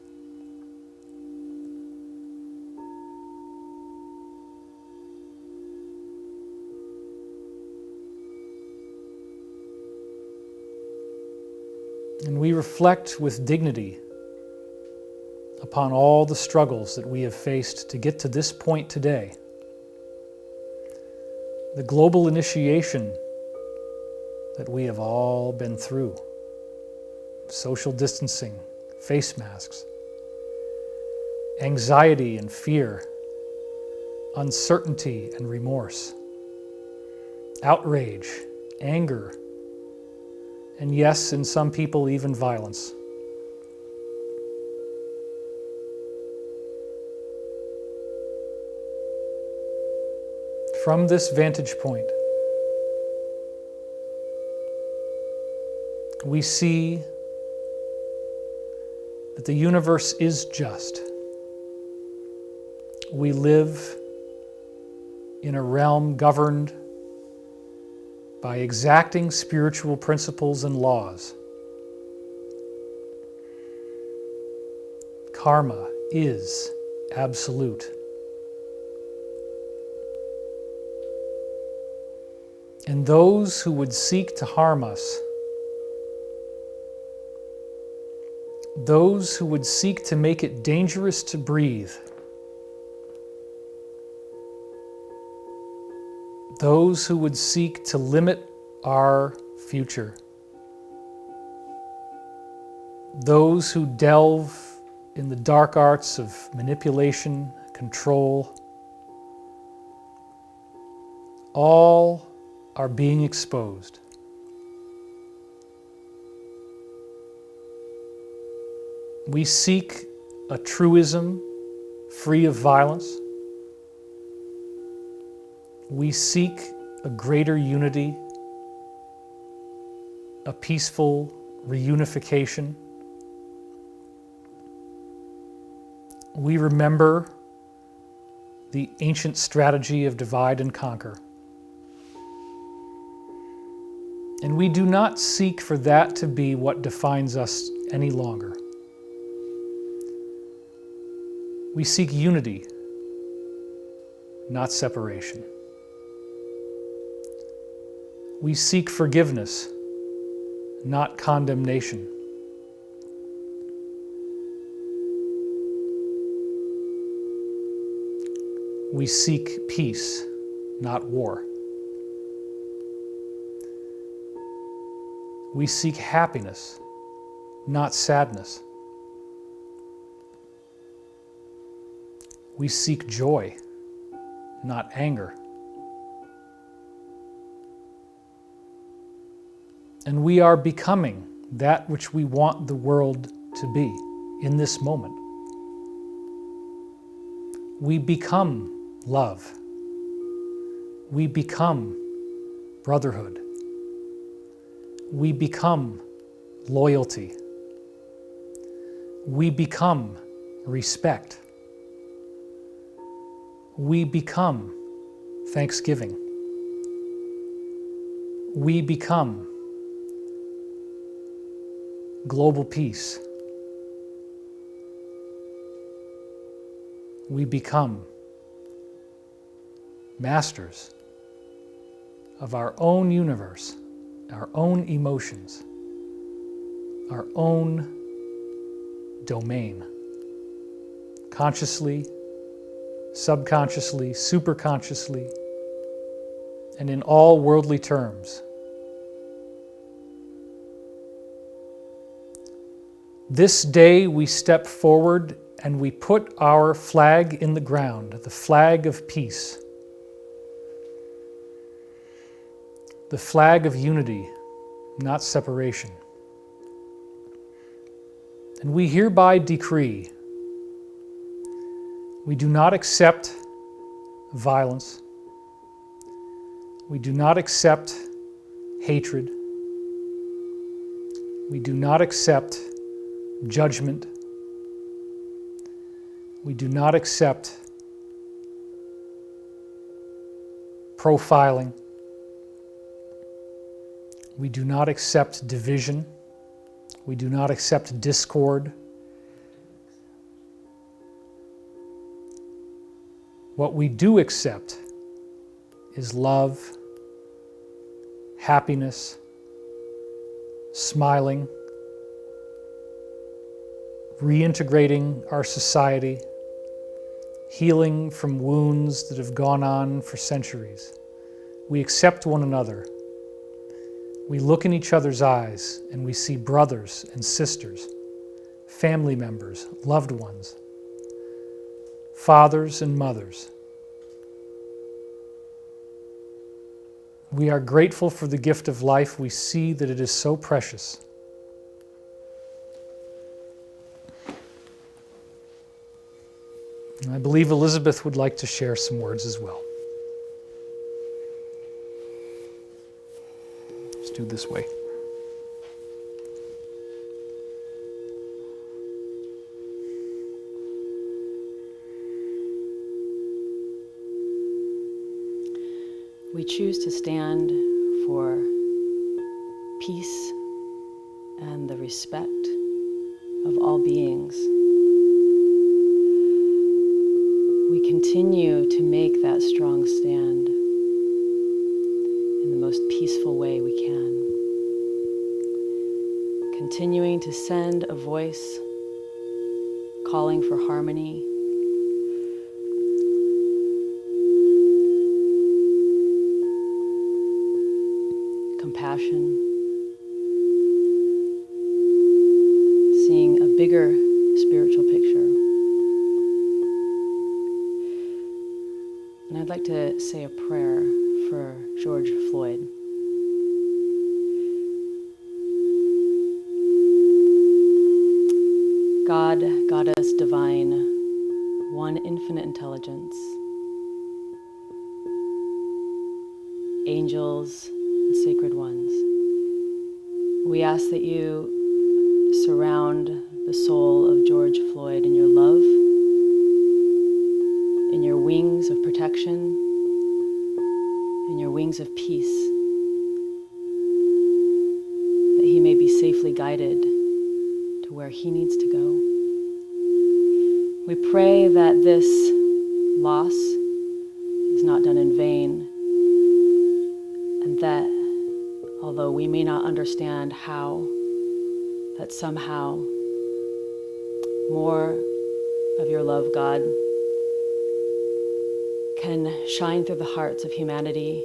And we reflect with dignity upon all the struggles that we have faced to get to this point today. The global initiation that we have all been through. Social distancing, face masks, anxiety and fear, uncertainty and remorse, outrage, anger, and yes, in some people, even violence. From this vantage point, we see that the universe is just. We live in a realm governed by exacting spiritual principles and laws. Karma is absolute. And those who would seek to harm us, those who would seek to make it dangerous to breathe, those who would seek to limit our future, those who delve in the dark arts of manipulation, control, all are being exposed. We seek a truism free of violence. We seek a greater unity, a peaceful reunification. We remember the ancient strategy of divide and conquer. And we do not seek for that to be what defines us any longer. We seek unity, not separation. We seek forgiveness, not condemnation. We seek peace, not war. We seek happiness, not sadness. We seek joy, not anger. And we are becoming that which we want the world to be in this moment. We become love. We become brotherhood. We become loyalty. We become respect. We become thanksgiving. We become global peace. We become masters of our own universe, our own emotions, our own domain, consciously, subconsciously, superconsciously, and in all worldly terms. This day we step forward and we put our flag in the ground, the flag of peace, the flag of unity, not separation. And we hereby decree we do not accept violence. We do not accept hatred. We do not accept judgment. We do not accept profiling. We do not accept division. We do not accept discord. What we do accept is love, happiness, smiling, reintegrating our society, healing from wounds that have gone on for centuries. We accept one another. We look in each other's eyes and we see brothers and sisters, family members, loved ones, fathers and mothers. We are grateful for the gift of life. We see that it is so precious. And I believe Elizabeth would like to share some words as well. Let's do it this way. We choose to stand for peace and the respect of all beings. We continue to make that strong stand in the most peaceful way we can. Continuing to send a voice calling for harmony, compassion, seeing a bigger spiritual picture. And I'd like to say a prayer for George Floyd. God, Goddess divine, one infinite intelligence, angels and sacred ones, we ask that you surround the soul of George Floyd in your love, in your wings of protection, in your wings of peace, that he may be safely guided to where he needs to go. We pray that this loss is not done in vain, and that although we may not understand how, that somehow more of your love, God, can shine through the hearts of humanity,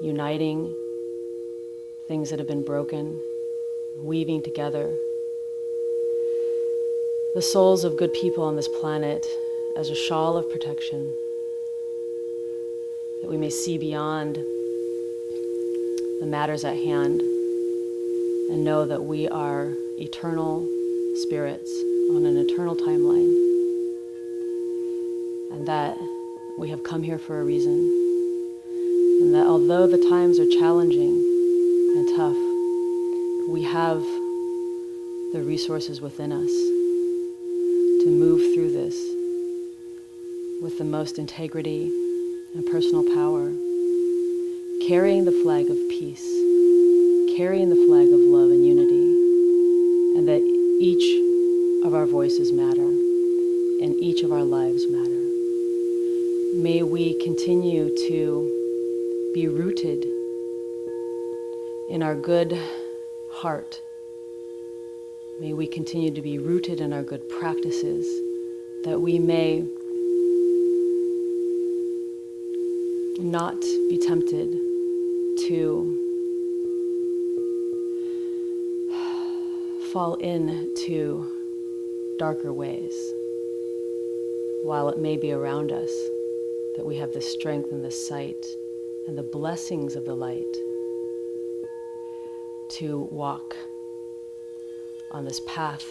uniting things that have been broken, weaving together the souls of good people on this planet as a shawl of protection, that we may see beyond the matters at hand and know that we are eternal spirits on an eternal timeline, and that we have come here for a reason, and that although the times are challenging and tough, we have the resources within us to move through this with the most integrity and personal power, carrying the flag of peace, carrying the flag of love and unity, and that each of our voices matter and each of our lives matter. May we continue to be rooted in our good heart. May we continue to be rooted in our good practices, that we may not be tempted to fall into darker ways. While it may be around us, that we have the strength and the sight and the blessings of the light to walk on this path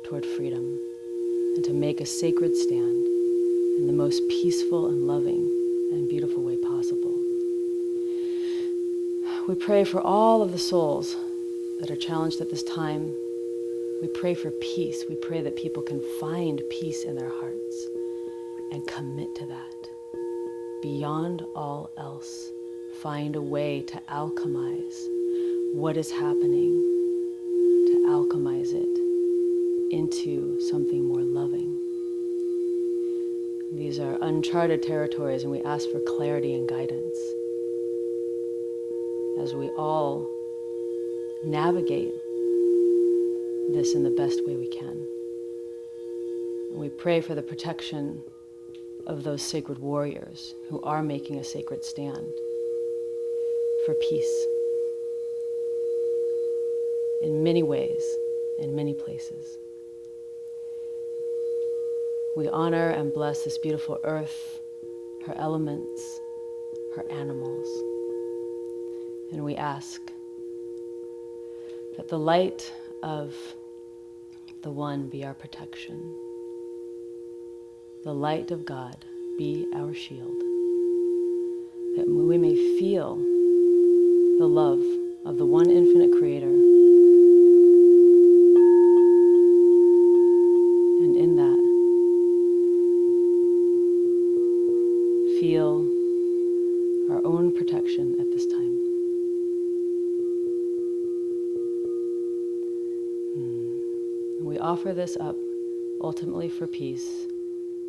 toward freedom and to make a sacred stand in the most peaceful and loving and beautiful way possible. We pray for all of the souls that are challenged at this time. We pray for peace. We pray that people can find peace in their hearts and commit to that. Beyond all else, find a way to alchemize what is happening, to alchemize it into something more loving. These are uncharted territories, and we ask for clarity and guidance as we all navigate this in the best way we can. And we pray for the protection of those sacred warriors who are making a sacred stand for peace in many ways, in many places. We honor and bless this beautiful earth, her elements, her animals. And we ask that the light of the One be our protection. The light of God be our shield. That we may feel the love of the one infinite Creator. And in that, feel our own we offer this up ultimately for peace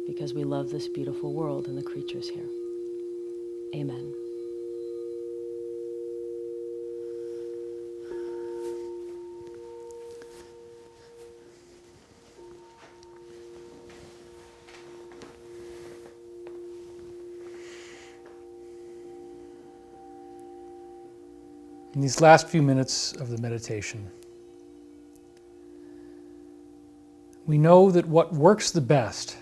because we love this beautiful world and the creatures here. Amen. In these last few minutes of the meditation, we know that what works the best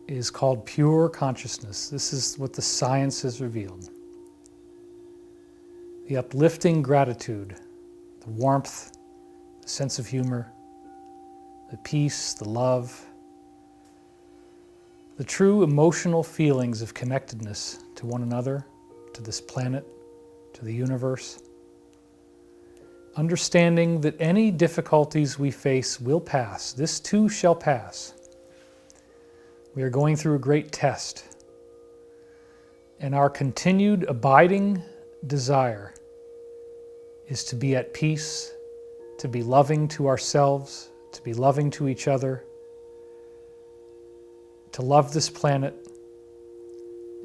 is called pure consciousness. This is what the science has revealed. The uplifting gratitude, the warmth, the sense of humor, the peace, the love, the true emotional feelings of connectedness to one another, to this planet, to the universe. Understanding that any difficulties we face will pass. This too shall pass. We are going through a great test. And our continued abiding desire is to be at peace, to be loving to ourselves, to be loving to each other, to love this planet,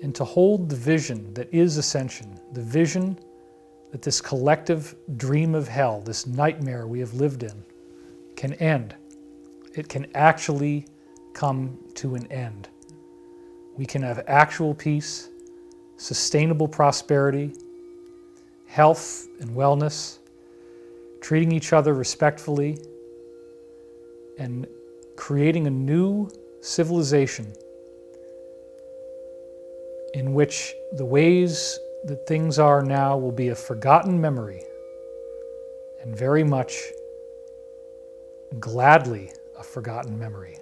and to hold the vision that is ascension, the vision that this collective dream of hell, this nightmare we have lived in, can end. It can actually come to an end. We can have actual peace, sustainable prosperity, health and wellness, treating each other respectfully, and creating a new civilization in which the ways that things are now will be a forgotten memory, and very much gladly a forgotten memory.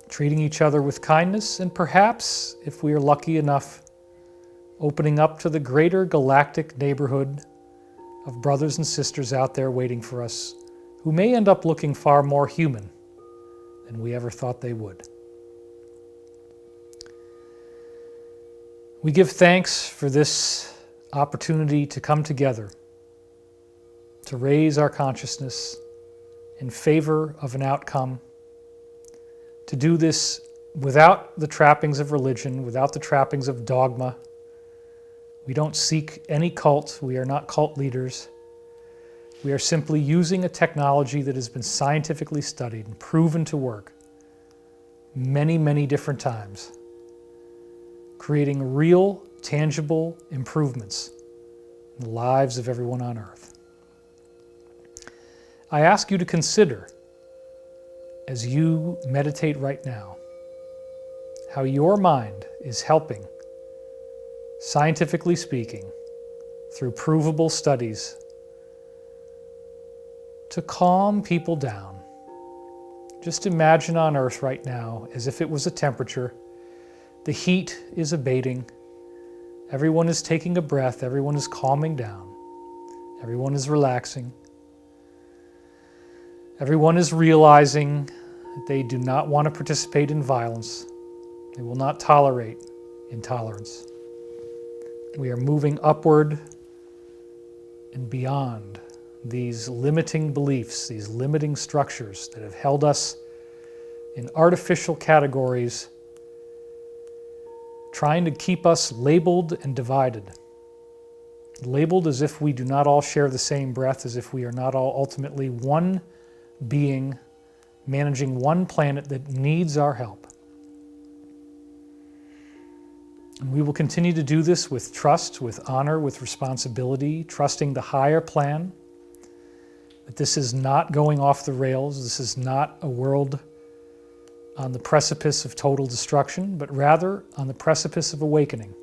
Treating each other with kindness, and perhaps, if we are lucky enough, opening up to the greater galactic neighborhood of brothers and sisters out there waiting for us, who may end up looking far more human than we ever thought they would. We give thanks for this opportunity to come together, to raise our consciousness in favor of an outcome, to do this without the trappings of religion, without the trappings of dogma. We don't seek any cult. We are not cult leaders. We are simply using a technology that has been scientifically studied and proven to work many, many different times, creating real, tangible improvements in the lives of everyone on earth. I ask you to consider, as you meditate right now, how your mind is helping, scientifically speaking, through provable studies, to calm people down. Just imagine on Earth right now as if it was a temperature. The heat is abating. Everyone is taking a breath. Everyone is calming down. Everyone is relaxing. Everyone is realizing that they do not want to participate in violence. They will not tolerate intolerance. We are moving upward and beyond these limiting beliefs, these limiting structures that have held us in artificial categories, trying to keep us labeled and divided. Labeled as if we do not all share the same breath, as if we are not all ultimately one being managing one planet that needs our help. And we will continue to do this with trust, with honor, with responsibility, trusting the higher plan, that this is not going off the rails. This is not a world on the precipice of total destruction, but rather on the precipice of awakening.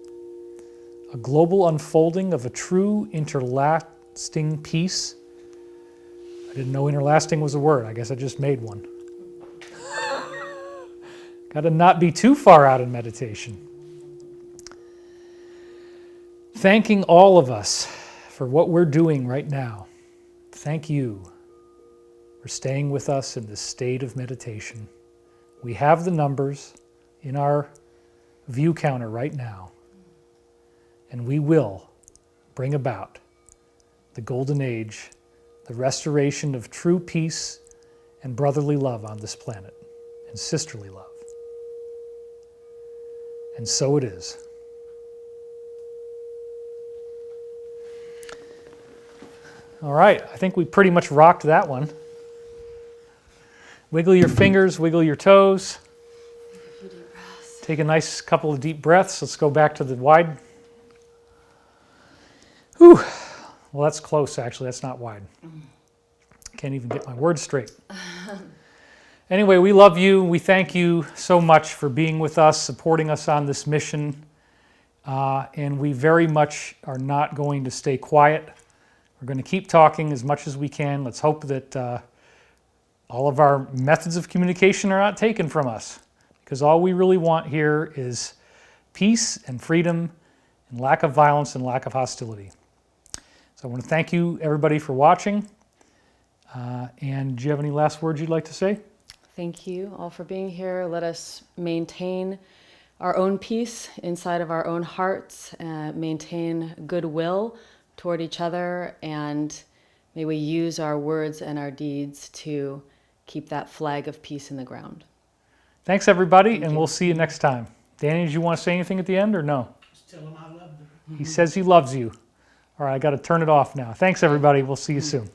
A global unfolding of a true interlasting peace. I didn't know interlasting was a word. I guess I just made one. Got to not be too far out in meditation. Thanking all of us for what we're doing right now. Thank you for staying with us in this state of meditation. We have the numbers in our view counter right now, and we will bring about the golden age, the restoration of true peace and brotherly love on this planet, and sisterly love. And so it is. All right, I think we pretty much rocked that one. Wiggle your fingers, wiggle your toes. Take a nice couple of deep breaths. Let's go back to the wide. Whew. Well, that's close, actually. That's not wide. Can't even get my words straight. Anyway, we love you. We thank you so much for being with us, supporting us on this mission. And we very much are not going to stay quiet. We're going to keep talking as much as we can. Let's hope that all of our methods of communication are not taken from us, because all we really want here is peace and freedom and lack of violence and lack of hostility. So I want to thank you, everybody, for watching. And do you have any last words you'd like to say? Thank you all for being here. Let us maintain our own peace inside of our own hearts, maintain goodwill toward each other, and may we use our words and our deeds to keep that flag of peace in the ground. Thanks, everybody, and we'll see you next time. Danny, did you want to say anything at the end or no? Just tell him I love them. He says he loves you. All right, I got to turn it off now. Thanks, everybody. We'll see you soon.